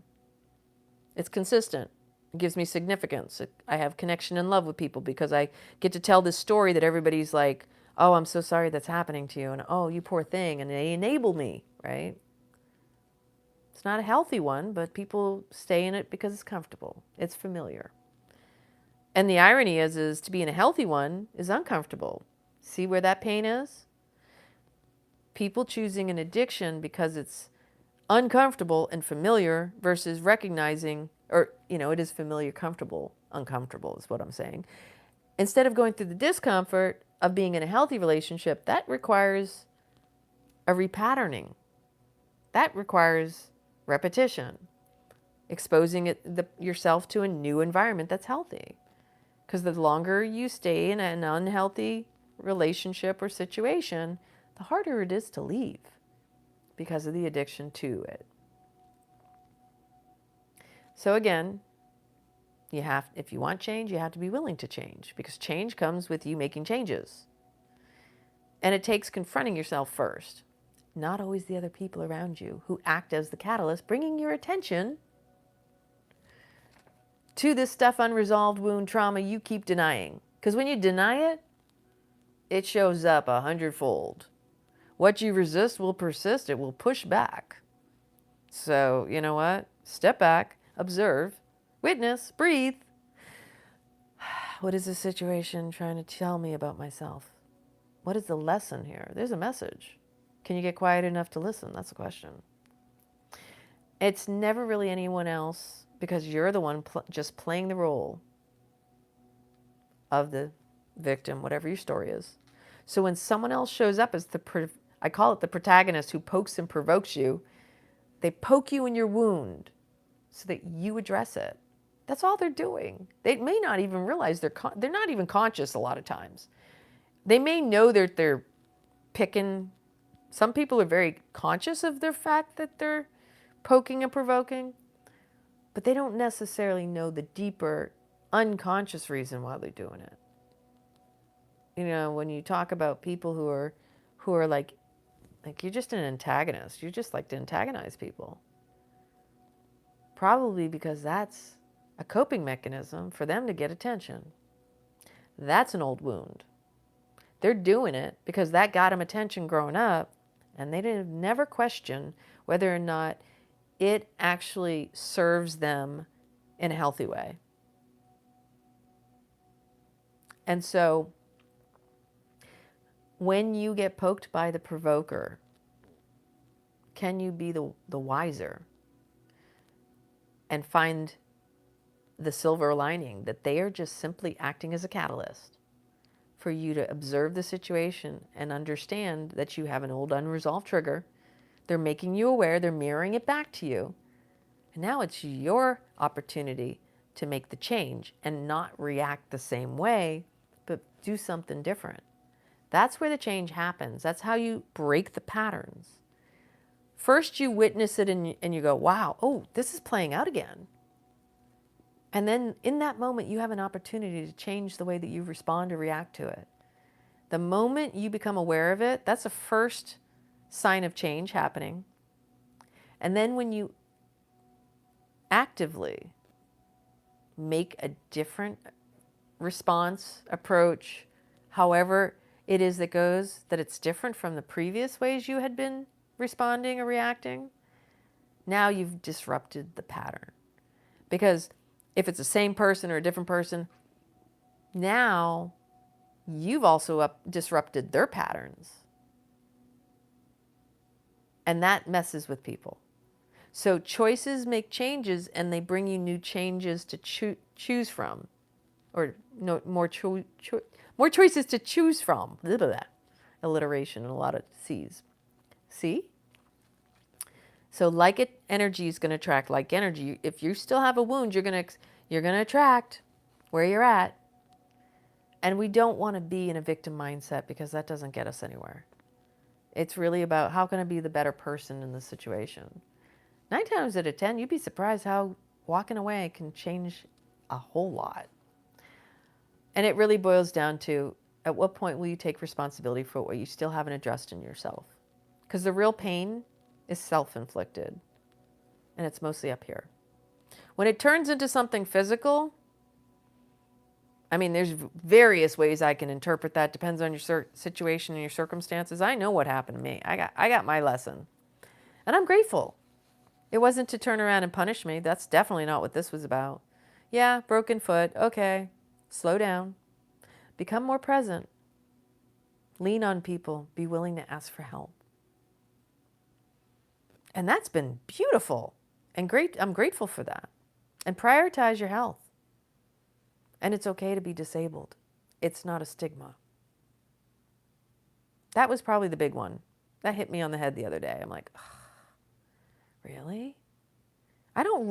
Speaker 1: It's consistent. It gives me significance. I have connection and love with people because I get to tell this story that everybody's like, oh, I'm so sorry that's happening to you, and oh, you poor thing, and they enable me, right? It's not a healthy one, but people stay in it because it's comfortable. It's familiar. And the irony is to be in a healthy one is uncomfortable. See where that pain is? People choosing an addiction because it's uncomfortable and familiar versus recognizing, or, it is familiar, comfortable, uncomfortable is what I'm saying. Instead of going through the discomfort of being in a healthy relationship, that requires a repatterning. That requires repetition, exposing yourself to a new environment that's healthy. Because the longer you stay in an unhealthy relationship or situation, the harder it is to leave because of the addiction to it. So again, if you want change, you have to be willing to change, because change comes with you making changes. And it takes confronting yourself first, not always the other people around you who act as the catalyst, bringing your attention to this stuff, unresolved wound trauma you keep denying. Because when you deny it, it shows up 100-fold. What you resist will persist. It will push back. So, you know what? Step back, observe, witness, breathe. What is this situation trying to tell me about myself? What is the lesson here? There's a message. Can you get quiet enough to listen? That's the question. It's never really anyone else, because you're the one just playing the role of the victim, whatever your story is. So when someone else shows up as I call it the protagonist who pokes and provokes you, they poke you in your wound so that you address it. That's all they're doing. They may not even realize they're not even conscious a lot of times. They may know that they're picking. Some people are very conscious of their fact that they're poking and provoking, but they don't necessarily know the deeper unconscious reason why they're doing it. When you talk about people who are like you're just an antagonist. You just like to antagonize people. Probably because that's a coping mechanism for them to get attention. That's an old wound. They're doing it because that got them attention growing up, and they didn't never question whether or not it actually serves them in a healthy way. And so when you get poked by the provoker, can you be the wiser and find the silver lining that they are just simply acting as a catalyst for you to observe the situation and understand that you have an old unresolved trigger. They're making you aware, they're mirroring it back to you. And now it's your opportunity to make the change and not react the same way, but do something different. That's where the change happens. That's how you break the patterns. First, you witness it and you go, wow, oh, this is playing out again. And then in that moment, you have an opportunity to change the way that you respond or react to it. The moment you become aware of it, that's a first sign of change happening. And then when you actively make a different response, approach, however it is that goes, that it's different from the previous ways you had been responding or reacting, now you've disrupted the pattern. Because if it's the same person or a different person, now you've also disrupted their patterns. And that messes with people. So choices make changes, and they bring you new changes to choose from. Or no, more choices to choose from. Blah, blah, blah. Alliteration and a lot of C's. See? So energy is going to attract like energy. If you still have a wound, you're going to attract where you're at. And we don't want to be in a victim mindset because that doesn't get us anywhere. It's really about how can I be the better person in the situation. 9 times out of 10, you'd be surprised how walking away can change a whole lot. And it really boils down to, at what point will you take responsibility for what you still haven't addressed in yourself? Because the real pain is self-inflicted, and it's mostly up here. When it turns into something physical, I mean, there's various ways I can interpret that. Depends on your situation and your circumstances. I know what happened to me. I got my lesson, and I'm grateful. It wasn't to turn around and punish me. That's definitely not what this was about. Yeah, broken foot. Okay, slow down. Become more present. Lean on people. Be willing to ask for help. And that's been beautiful and great. I'm grateful for that. And prioritize your health. And it's okay to be disabled. It's not a stigma. That was probably the big one. That hit me on the head the other day. I'm like, oh, really? I don't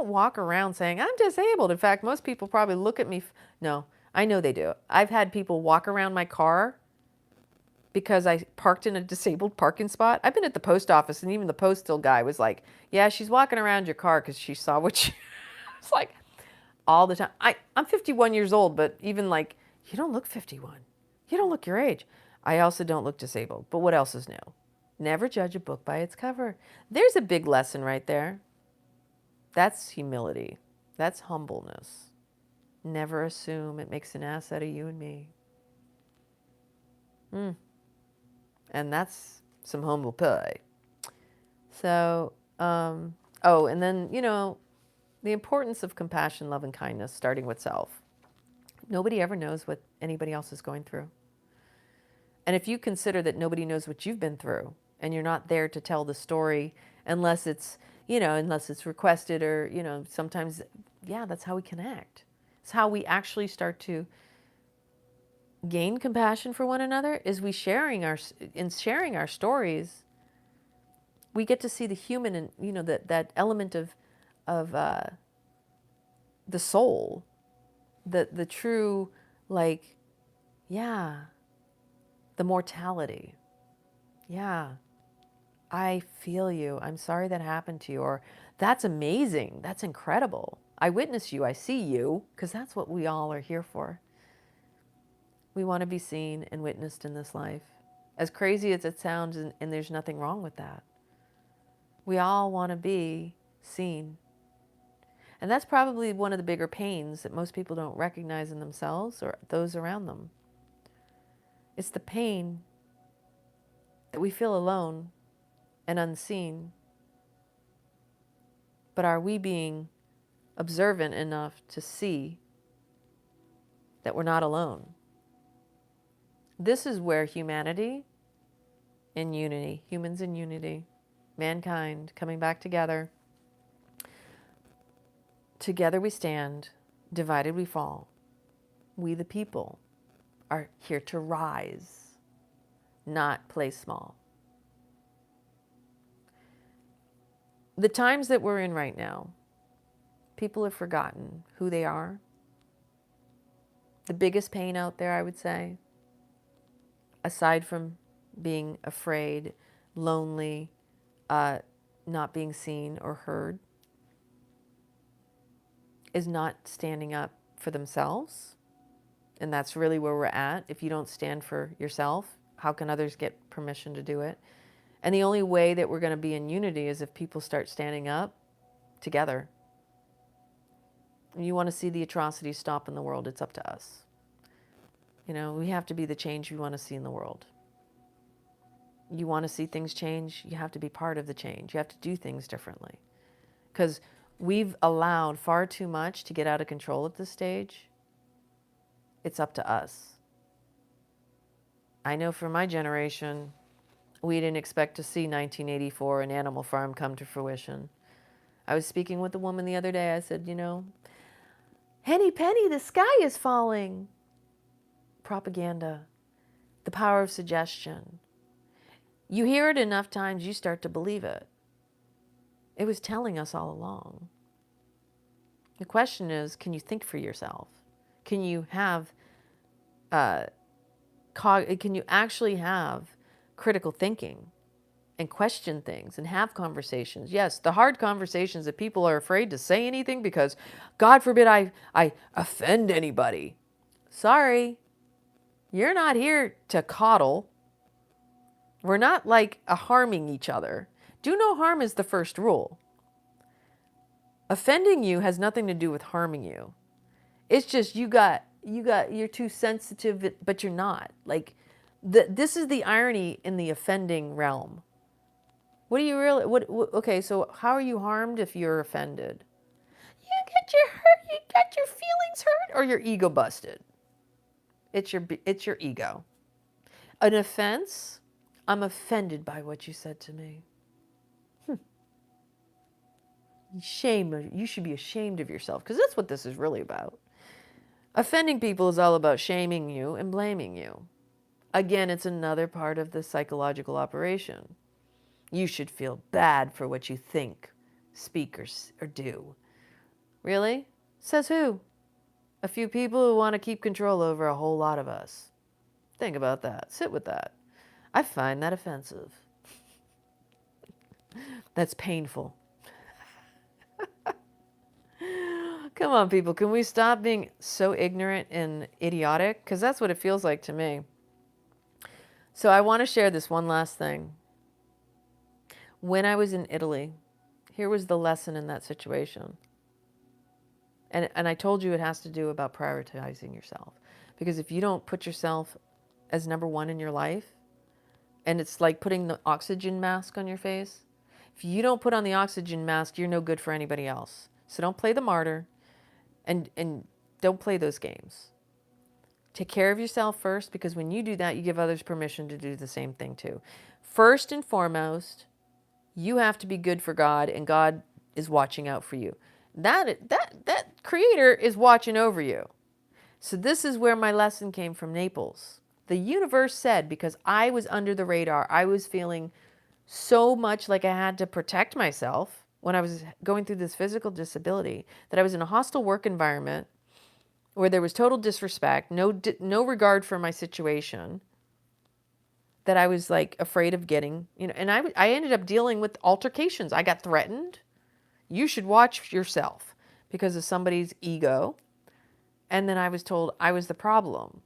Speaker 1: walk around saying I'm disabled. In fact, most people probably look at me. No, I know they do. I've had people walk around my car because I parked in a disabled parking spot. I've been at the post office, and even the postal guy was like, yeah, she's walking around your car because she saw what you... It's like all the time. I'm 51 years old, but even like, you don't look 51. You don't look your age. I also don't look disabled. But what else is new? Never judge a book by its cover. There's a big lesson right there. That's humility. That's humbleness. Never assume. It makes an ass out of you and me. And that's some humble pie. So, and then, the importance of compassion, love, and kindness, starting with self. Nobody ever knows what anybody else is going through. And if you consider that nobody knows what you've been through, and you're not there to tell the story unless it's requested, or, sometimes, yeah, that's how we connect. It's how we actually start to gain compassion for one another, is sharing our stories, we get to see the human and, that element of the soul, the true, like, yeah, the mortality. Yeah, I feel you. I'm sorry that happened to you. Or that's amazing. That's incredible. I witness you. I see you. Because that's what we all are here for. We want to be seen and witnessed in this life. As crazy as it sounds, and there's nothing wrong with that. We all want to be seen. And that's probably one of the bigger pains that most people don't recognize in themselves or those around them. It's the pain that we feel alone and unseen. But are we being observant enough to see that we're not alone? This is where humanity in unity, humans in unity, mankind coming back together. Together we stand, divided we fall. We the people are here to rise, not play small. The times that we're in right now, people have forgotten who they are. The biggest pain out there, I would say, aside from being afraid, lonely, not being seen or heard, is not standing up for themselves. And that's really where we're at. If you don't stand for yourself, how can others get permission to do it? And the only way that we're going to be in unity is if people start standing up together. You want to see the atrocities stop in the world, it's up to us. We have to be the change we want to see in the world. You want to see things change, you have to be part of the change. You have to do things differently. Because we've allowed far too much to get out of control at this stage. It's up to us. I know for my generation, we didn't expect to see 1984 and Animal Farm come to fruition. I was speaking with a woman the other day. I said, Henny Penny, the sky is falling. Propaganda, the power of suggestion. You hear it enough times, you start to believe it. It was telling us all along. The question is, can you think for yourself? Can you have, can you actually have critical thinking and question things and have conversations? Yes, the hard conversations that people are afraid to say anything because, God forbid, I offend anybody. Sorry, you're not here to coddle. We're not like harming each other. Do no harm is the first rule. Offending you has nothing to do with harming you. It's just you're too sensitive, but you're not. Like, this is the irony in the offending realm. What do you really, okay, so how are you harmed if you're offended? You get your feelings hurt, or your ego busted. It's your ego. An offense, I'm offended by what you said to me. Shame, you should be ashamed of yourself, because that's what this is really about. Offending people is all about shaming you and blaming you. Again, it's another part of the psychological operation. You should feel bad for what you think, speak, or do. Really? Says who? A few people who want to keep control over a whole lot of us. Think about that. Sit with that. I find that offensive. That's painful. Come on, people. Can we stop being so ignorant and idiotic? Because that's what it feels like to me. So I want to share this one last thing. When I was in Italy, here was the lesson in that situation. And I told you it has to do about prioritizing yourself. Because if you don't put yourself as number one in your life, and it's like putting the oxygen mask on your face, if you don't put on the oxygen mask, you're no good for anybody else. So don't play the martyr, and don't play those games. Take care of yourself first, because when you do that, you give others permission to do the same thing too. First and foremost, you have to be good for God, and God is watching out for you. That creator is watching over you. So this is where my lesson came from Naples. The universe said, because I was under the radar, I was feeling so much like I had to protect myself when I was going through this physical disability, that I was in a hostile work environment where there was total disrespect, no regard for my situation, that I was like afraid of getting, and I ended up dealing with altercations. I got threatened. You should watch yourself because of somebody's ego. And then I was told I was the problem.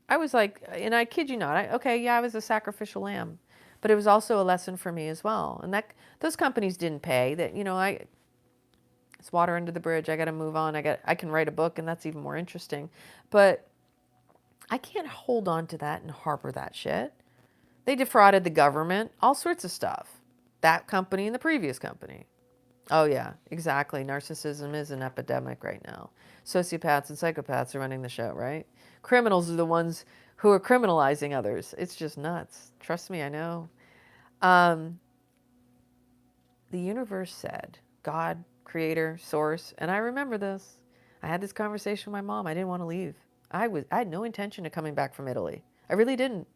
Speaker 1: I was like, and I kid you not, I was a sacrificial lamb. But it was also a lesson for me as well. And those companies didn't pay. That, it's water under the bridge. I got to move on. I can write a book, and that's even more interesting. But I can't hold on to that and harbor that shit. They defrauded the government, all sorts of stuff. That company and the previous company. Oh yeah, exactly. Narcissism is an epidemic right now. Sociopaths and psychopaths are running the show, right? Criminals are the ones who are criminalizing others. It's just nuts. Trust me, I know. The universe said, God, creator, source, and I remember this. I had this conversation with my mom. I didn't want to leave. I had no intention of coming back from Italy. I really didn't.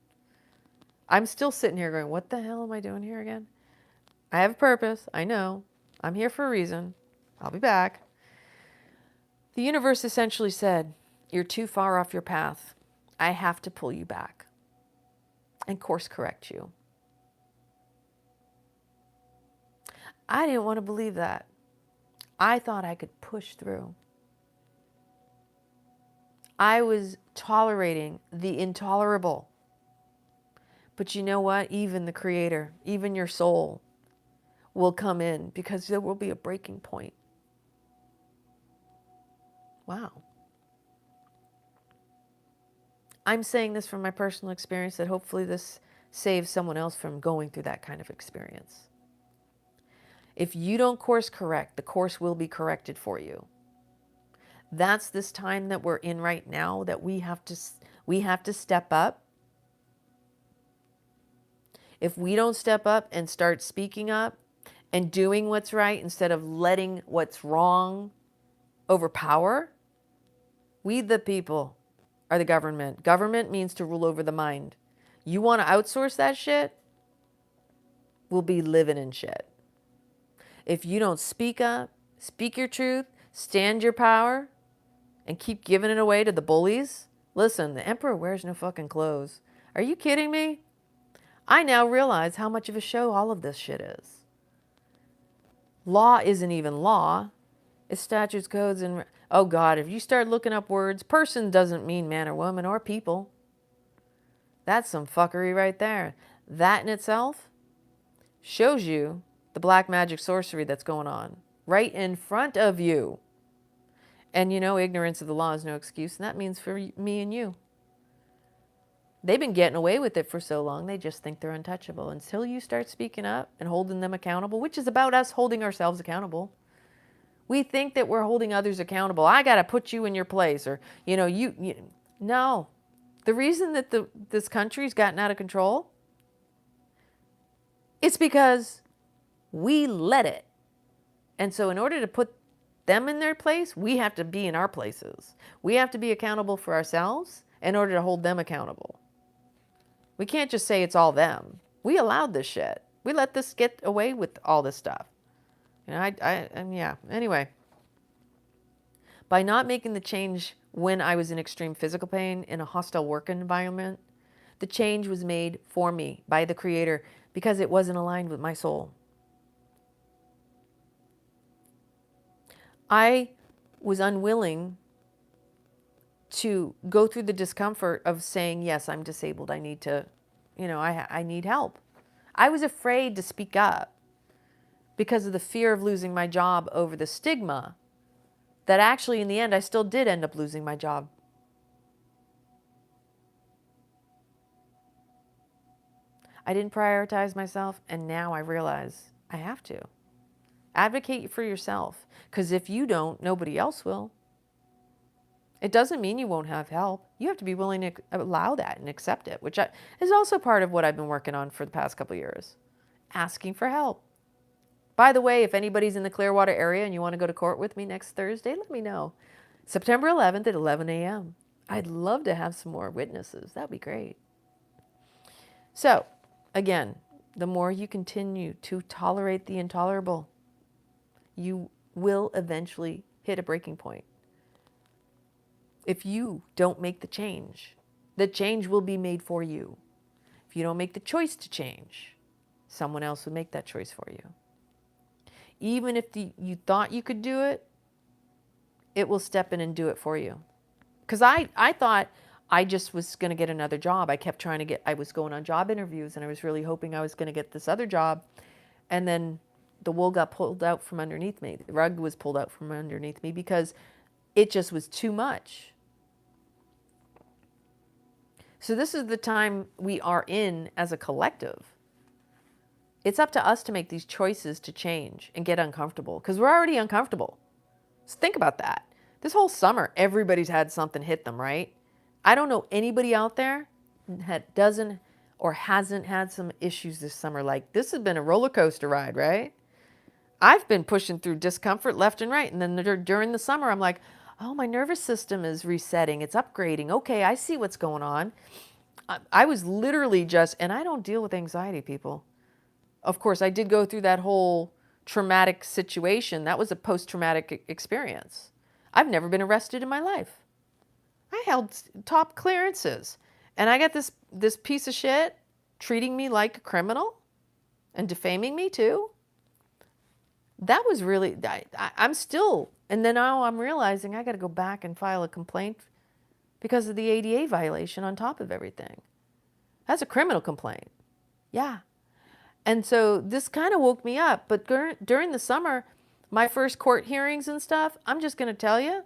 Speaker 1: I'm still sitting here going, what the hell am I doing here again? I have a purpose. I know. I'm here for a reason. I'll be back. The universe essentially said, you're too far off your path. I have to pull you back and course correct you. I didn't want to believe that. I thought I could push through. I was tolerating the intolerable. But you know what? Even the creator, even your soul will come in, because there will be a breaking point. Wow. I'm saying this from my personal experience, that hopefully this saves someone else from going through that kind of experience. If you don't course correct, the course will be corrected for you. That's this time that we're in right now, that we have to step up. If we don't step up and start speaking up and doing what's right instead of letting what's wrong overpower, we the people are the government. Government means to rule over the mind. You want to outsource that shit? We'll be living in shit. If you don't speak up, speak your truth, stand your power, and keep giving it away to the bullies, listen, the emperor wears no fucking clothes. Are you kidding me? I now realize how much of a show all of this shit is. Law isn't even law. It's statutes, codes, and... Oh God, if you start looking up words, person doesn't mean man or woman or people. That's some fuckery right there. That in itself shows you the black magic sorcery that's going on right in front of you. And you know, ignorance of the law is no excuse, and that means for me and you. They've been getting away with it for so long, they just think they're untouchable. Until you start speaking up and holding them accountable, which is about us holding ourselves accountable. We think that we're holding others accountable. I got to put you in your place, or, you know, you no. The reason that this country's gotten out of control, it's because we let it. And so in order to put them in their place, we have to be in our places. We have to be accountable for ourselves in order to hold them accountable. We can't just say it's all them. We allowed this shit. We let this get away with all this stuff. You know, yeah, anyway. By not making the change when I was in extreme physical pain in a hostile work environment, the change was made for me by the Creator because it wasn't aligned with my soul. I was unwilling to go through the discomfort of saying, yes, I'm disabled. I need to, you know, I need help. I was afraid to speak up because of the fear of losing my job over the stigma that actually in the end I still did end up losing my job. I didn't prioritize myself, and now I realize I have to. Advocate for yourself, because if you don't, nobody else will. It doesn't mean you won't have help. You have to be willing to allow that and accept it, which is also part of what I've been working on for the past couple of years. Asking for help. By the way, if anybody's in the Clearwater area and you want to go to court with me next Thursday, let me know. September 11th at 11 a.m. I'd love to have some more witnesses. That'd be great. So, again, the more you continue to tolerate the intolerable, you will eventually hit a breaking point. If you don't make the change will be made for you. If you don't make the choice to change, someone else will make that choice for you. Even if you thought you could do it, it will step in and do it for you. Because I thought I just was going to get another job. I kept trying to I was going on job interviews, and I was really hoping I was going to get this other job. And then the wool got pulled out from underneath me. The rug was pulled out from underneath me because it just was too much. So this is the time we are in as a collective. It's up to us to make these choices to change and get uncomfortable, because we're already uncomfortable. So think about that. This whole summer, everybody's had something hit them, right? I don't know anybody out there that doesn't or hasn't had some issues this summer. Like, this has been a roller coaster ride, right? I've been pushing through discomfort left and right. And then during the summer, I'm like, oh, my nervous system is resetting. It's upgrading. Okay, I see what's going on. I was literally just, and I don't deal with anxiety, people. Of course, I did go through that whole traumatic situation. That was a post-traumatic experience. I've never been arrested in my life. I held top clearances. And I got this piece of shit treating me like a criminal and defaming me too. That was really, I'm still, and then now I'm realizing I got to go back and file a complaint because of the ADA violation on top of everything. That's a criminal complaint. Yeah. And so this kind of woke me up. But during the summer, my first court hearings and stuff, I'm just going to tell you,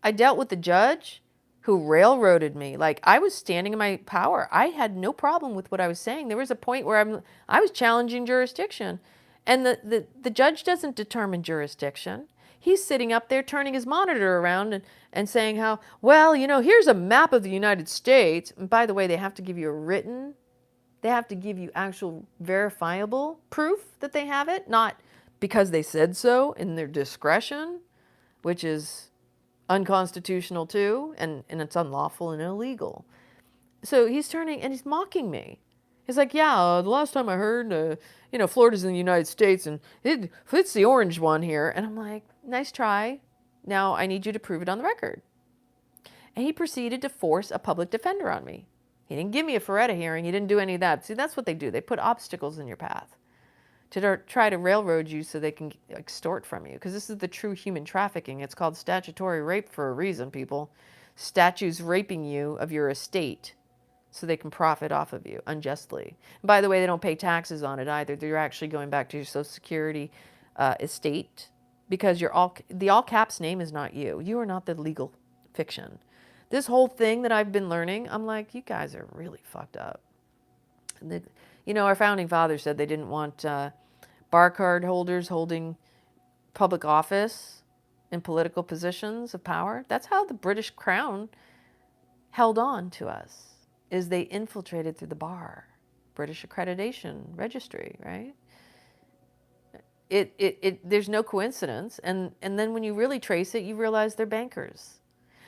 Speaker 1: I dealt with the judge who railroaded me. Like, I was standing in my power. I had no problem with what I was saying. There was a point where I was challenging jurisdiction. And the judge doesn't determine jurisdiction. He's sitting up there turning his monitor around and saying how, well, you know, here's a map of the United States. And by the way, they have to give you a written, they have to give you actual verifiable proof that they have it, not because they said so in their discretion, which is unconstitutional too, and it's unlawful and illegal. So he's turning and he's mocking me. He's like, yeah, the last time I heard, Florida's in the United States, and it's the orange one here. And I'm like, nice try. Now I need you to prove it on the record. And he proceeded to force a public defender on me. He didn't give me a Feretta hearing. He didn't do any of that. See, that's what they do. They put obstacles in your path to try to railroad you so they can extort from you. Because this is the true human trafficking. It's called statutory rape for a reason, people. Statues raping you of your estate so they can profit off of you unjustly. And by the way, they don't pay taxes on it either. They're actually going back to your Social Security estate because the all caps name is not you. You are not the legal fiction. This whole thing that I've been learning, I'm like, you guys are really fucked up. Our founding fathers said they didn't want bar card holders holding public office in political positions of power. That's how the British Crown held on to us, is they infiltrated through the bar, British Accreditation Registry, right? There's no coincidence. And then when you really trace it, you realize they're bankers.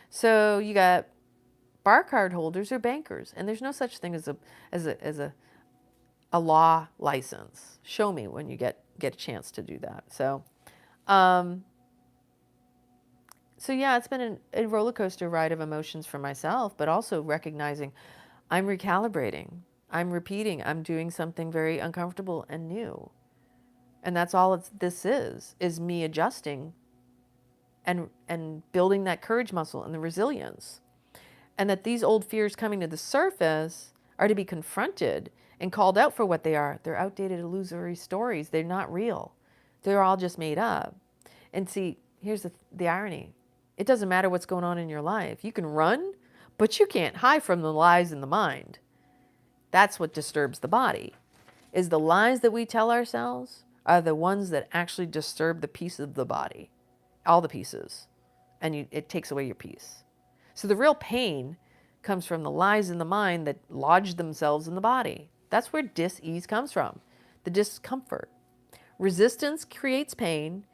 Speaker 1: So you got bar card holders or bankers, and there's no such thing as a law license. Show me when you get a chance to do that. So yeah, it's been a roller coaster ride of emotions for myself, but also recognizing I'm recalibrating, I'm repeating, I'm doing something very uncomfortable and new. And that's all this is me adjusting and building that courage muscle and the resilience. And that these old fears coming to the surface are to be confronted and called out for what they are. They're outdated, illusory stories. They're not real. They're all just made up. And see, here's the irony. It doesn't matter what's going on in your life. You can run, but you can't hide from the lies in the mind. That's what disturbs the body, is the lies that we tell ourselves are the ones that actually disturb the piece of the body, all the pieces, and it takes away your peace. So the real pain comes from the lies in the mind that lodge themselves in the body. That's where dis-ease comes from, the discomfort. Resistance creates pain,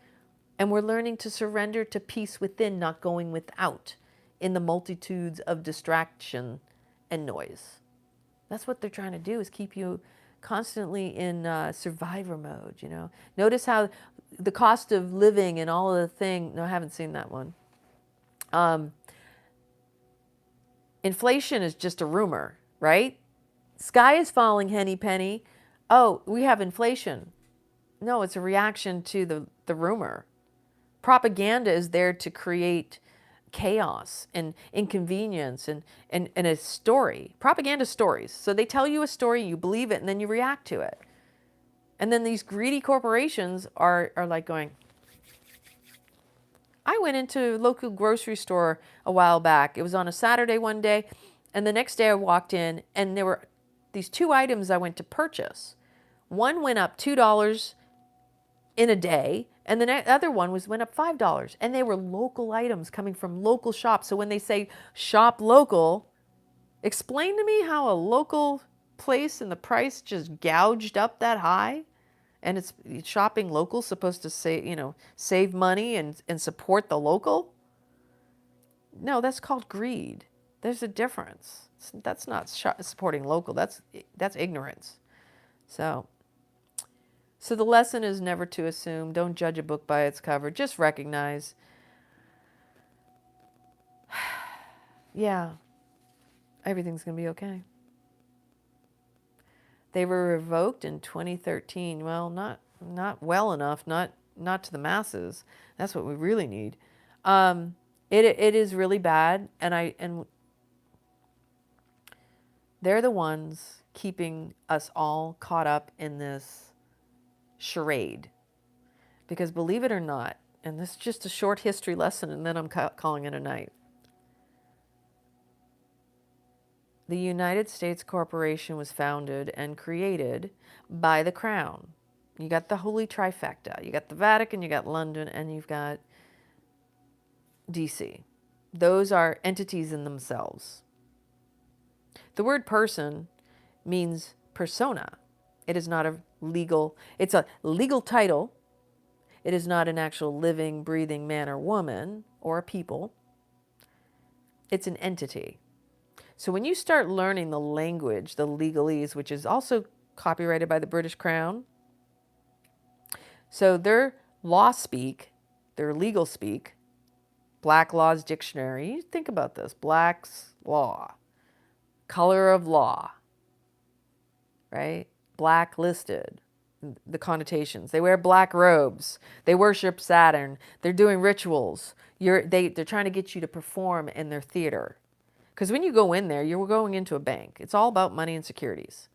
Speaker 1: and we're learning to surrender to peace within, not going without, in the multitudes of distraction and noise. That's what they're trying to do, is keep you constantly in survivor mode, Notice how the cost of living and all of the thing, no, I haven't seen that one. Inflation is just a rumor, right? Sky is falling, henny penny. Oh, we have inflation. No, it's a reaction to the rumor. Propaganda is there to create chaos and inconvenience and a story. Propaganda stories. So they tell you a story, you believe it, and then you react to it. And then these greedy corporations are like going, I went into a local grocery store a while back. It was on a Saturday one day, and the next day I walked in, and there were these two items I went to purchase. One went up $2 in a day, and the other one went up $5. And they were local items coming from local shops. So when they say shop local, explain to me how a local place and the price just gouged up that high. And it's shopping local supposed to save money and support the local? No, that's called greed. There's a difference. That's not supporting local. That's ignorance. So the lesson is never to assume. Don't judge a book by its cover. Just recognize, yeah, everything's going to be okay. They were revoked in 2013. Well, not well enough, not to the masses. That's what we really need. It is really bad, and they're the ones keeping us all caught up in this charade. Because believe it or not, and this is just a short history lesson, and then I'm calling it a night. The United States Corporation was founded and created by the Crown. You got the holy trifecta. You got the Vatican, you got London, and you've got DC. Those are entities in themselves. The word person means persona. It is not it's a legal title. It is not an actual living, breathing man or woman or a people. It's an entity. So when you start learning the language, the legalese, which is also copyrighted by the British Crown, so their law speak, their legal speak, Black Law's Dictionary, you think about this, Black's Law, color of law, right? Blacklisted, the connotations. They wear black robes. They worship Saturn. They're doing rituals. They're trying to get you to perform in their theater. Because when you go in there, you're going into a bank. It's all about money and securities.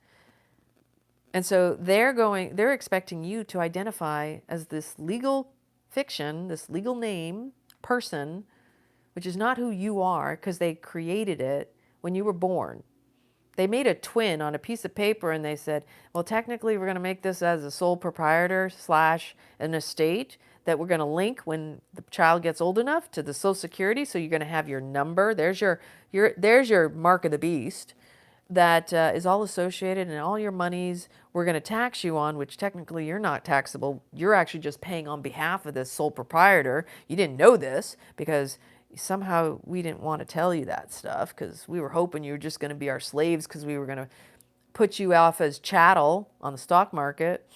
Speaker 1: And so they're expecting you to identify as this legal fiction, this legal name, person, which is not who you are because they created it when you were born. They made a twin on a piece of paper and they said, well, technically we're going to make this as a sole proprietor / an estate that we're going to link when the child gets old enough to the Social Security. So you're going to have your number. There's your mark of the beast that is all associated, and all your monies we're going to tax you on, which technically you're not taxable. You're actually just paying on behalf of this sole proprietor. You didn't know this because somehow we didn't want to tell you that stuff because we were hoping you were just going to be our slaves because we were going to put you off as chattel on the stock market.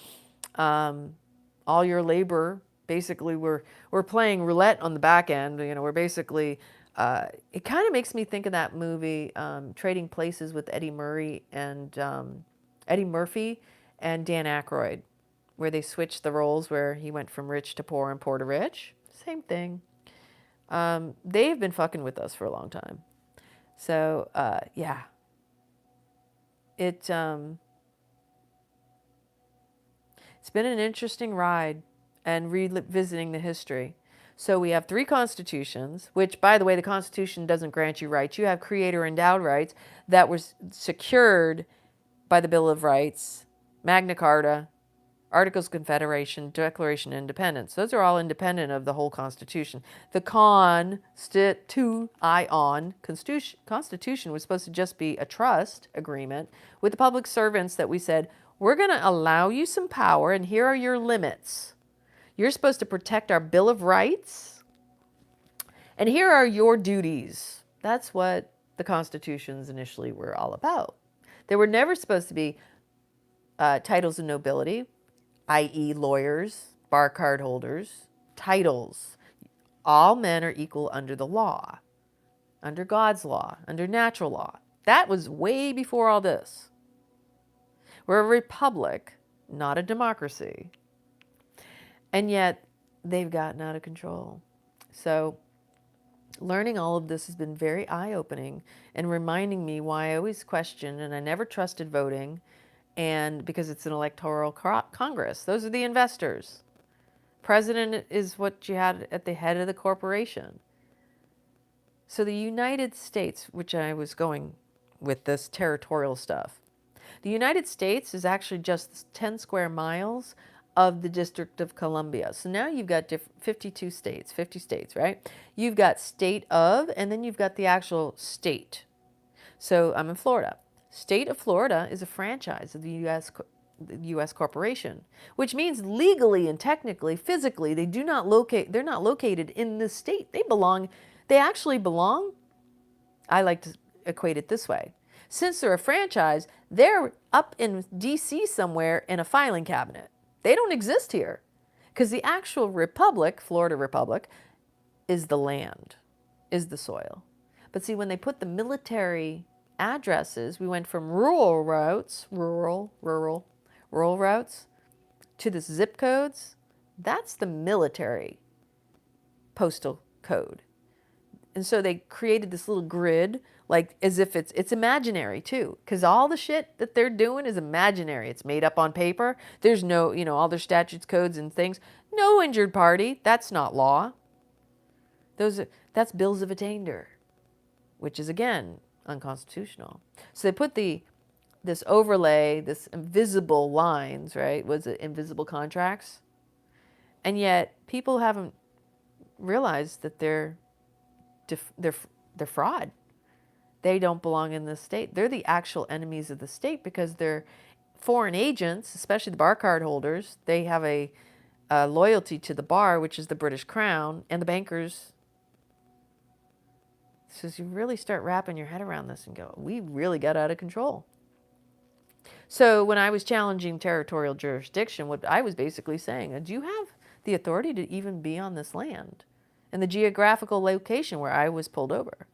Speaker 1: All your labor, basically, we're playing roulette on the back end. You know, we're basically, it kind of makes me think of that movie, Trading Places with Eddie Murphy and Dan Aykroyd, where they switched the roles, where he went from rich to poor and poor to rich. Same thing. They've been fucking with us for a long time. So, yeah. It's been an interesting ride and revisiting the history. So we have 3 constitutions, which, by the way, the Constitution doesn't grant you rights. You have creator endowed rights that were secured by the Bill of Rights, Magna Carta, Articles of Confederation, Declaration of Independence. Those are all independent of the whole Constitution. The Constitution was supposed to just be a trust agreement with the public servants that we said, we're going to allow you some power, and here are your limits. You're supposed to protect our Bill of Rights, and here are your duties. That's what the Constitutions initially were all about. They were never supposed to be titles of nobility, i.e. lawyers, bar card holders, titles. All men are equal under the law, under God's law, under natural law. That was way before all this. We're a republic, not a democracy. And yet, they've gotten out of control. So, learning all of this has been very eye-opening and reminding me why I always questioned and I never trusted voting, and because it's an electoral Congress. Those are the investors. President is what you had at the head of the corporation. So the United States, which I was going with this territorial stuff, the United States is actually just 10 square miles of the District of Columbia. So now you've got 50 states, right? You've got state of, and then you've got the actual state. So I'm in Florida. State of Florida is a franchise of the U.S. corporation, which means legally and technically, physically, they're not located in the state. They actually belong, I like to equate it this way. Since they're a franchise, they're up in D.C. somewhere in a filing cabinet. They don't exist here because the actual republic, Florida Republic, is the land, is the soil. But see, when they put the military addresses, we went from rural routes to the zip codes. That's the military postal code. And so they created this little grid, like as if it's imaginary too, because all the shit that they're doing is imaginary. It's made up on paper. There's no, all their statutes, codes, and things. No injured party. That's not law. That's bills of attainder, which is again unconstitutional. So they put this overlay, this invisible lines, right? Was it invisible contracts? And yet people haven't realized that they're fraud. They don't belong in the state. They're the actual enemies of the state because they're foreign agents, especially the bar card holders. They have a loyalty to the bar, which is the British Crown, and the bankers So you really start wrapping your head around this and go, we really got out of control. So when I was challenging territorial jurisdiction, what I was basically saying, do you have the authority to even be on this land and the geographical location where I was pulled over?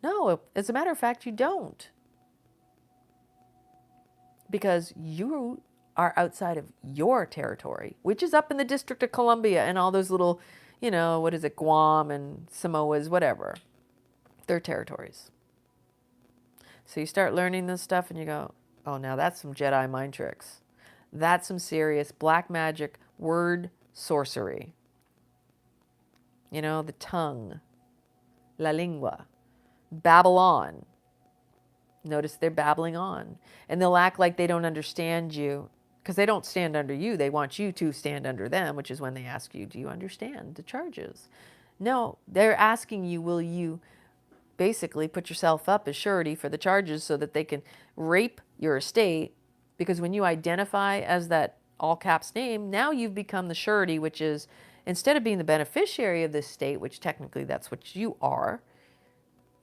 Speaker 1: No, as a matter of fact, you don't. Because you are outside of your territory, which is up in the District of Columbia and all those little, you know, what is it, Guam and Samoas, whatever. They're territories. So you start learning this stuff and you go, oh, now that's some Jedi mind tricks. That's some serious black magic word sorcery. You know, the tongue, la lingua, Babylon. Notice they're babbling on. And they'll act like they don't understand you because they don't stand under you. They want you to stand under them, which is when they ask you, do you understand the charges? No, they're asking you, will you basically put yourself up as surety for the charges so that they can rape your estate? Because when you identify as that all caps name, now you've become the surety, which is, instead of being the beneficiary of this estate, which technically that's what you are,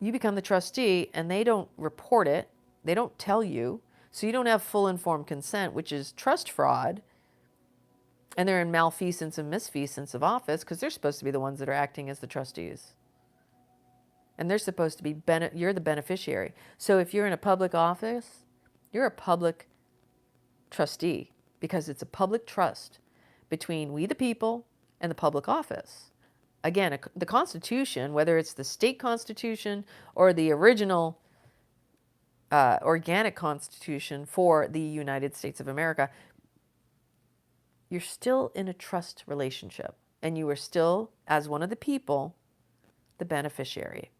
Speaker 1: you become the trustee, and they don't report it. They don't tell you. So you don't have full informed consent, which is trust fraud. And they're in malfeasance and misfeasance of office because they're supposed to be the ones that are acting as the trustees. And they're supposed to be, you're the beneficiary. So if you're in a public office, you're a public trustee because it's a public trust between we the people and the public office. Again, the Constitution, whether it's the state Constitution or the original organic Constitution for the United States of America, you're still in a trust relationship. And you are still, as one of the people, the beneficiary.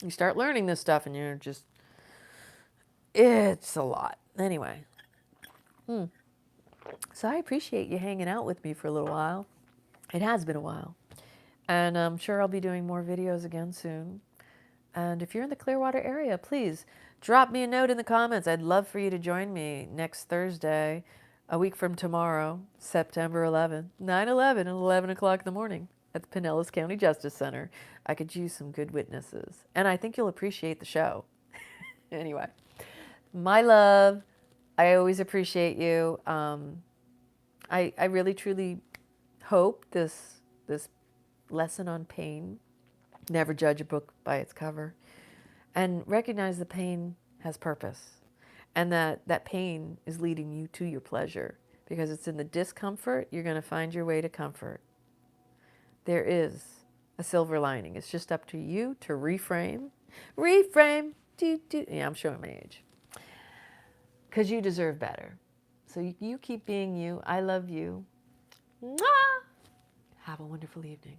Speaker 1: You start learning this stuff and you're just, it's a lot. Anyway. So I appreciate you hanging out with me for a little while. It has been a while. And I'm sure I'll be doing more videos again soon. And if you're in the Clearwater area, please drop me a note in the comments. I'd love for you to join me next Thursday, a week from tomorrow, September 11th, 9/11 at 11 o'clock in the morning at the Pinellas County Justice Center. I could use some good witnesses. And I think you'll appreciate the show. Anyway, my love, I always appreciate you. I really, truly hope this lesson on pain, never judge a book by its cover, and recognize the pain has purpose, and that pain is leading you to your pleasure, because it's in the discomfort you're going to find your way to comfort. There is a silver lining. It's just up to you to reframe, yeah, I'm showing my age, because you deserve better. So you keep being you. I love you. Mwah! Have a wonderful evening.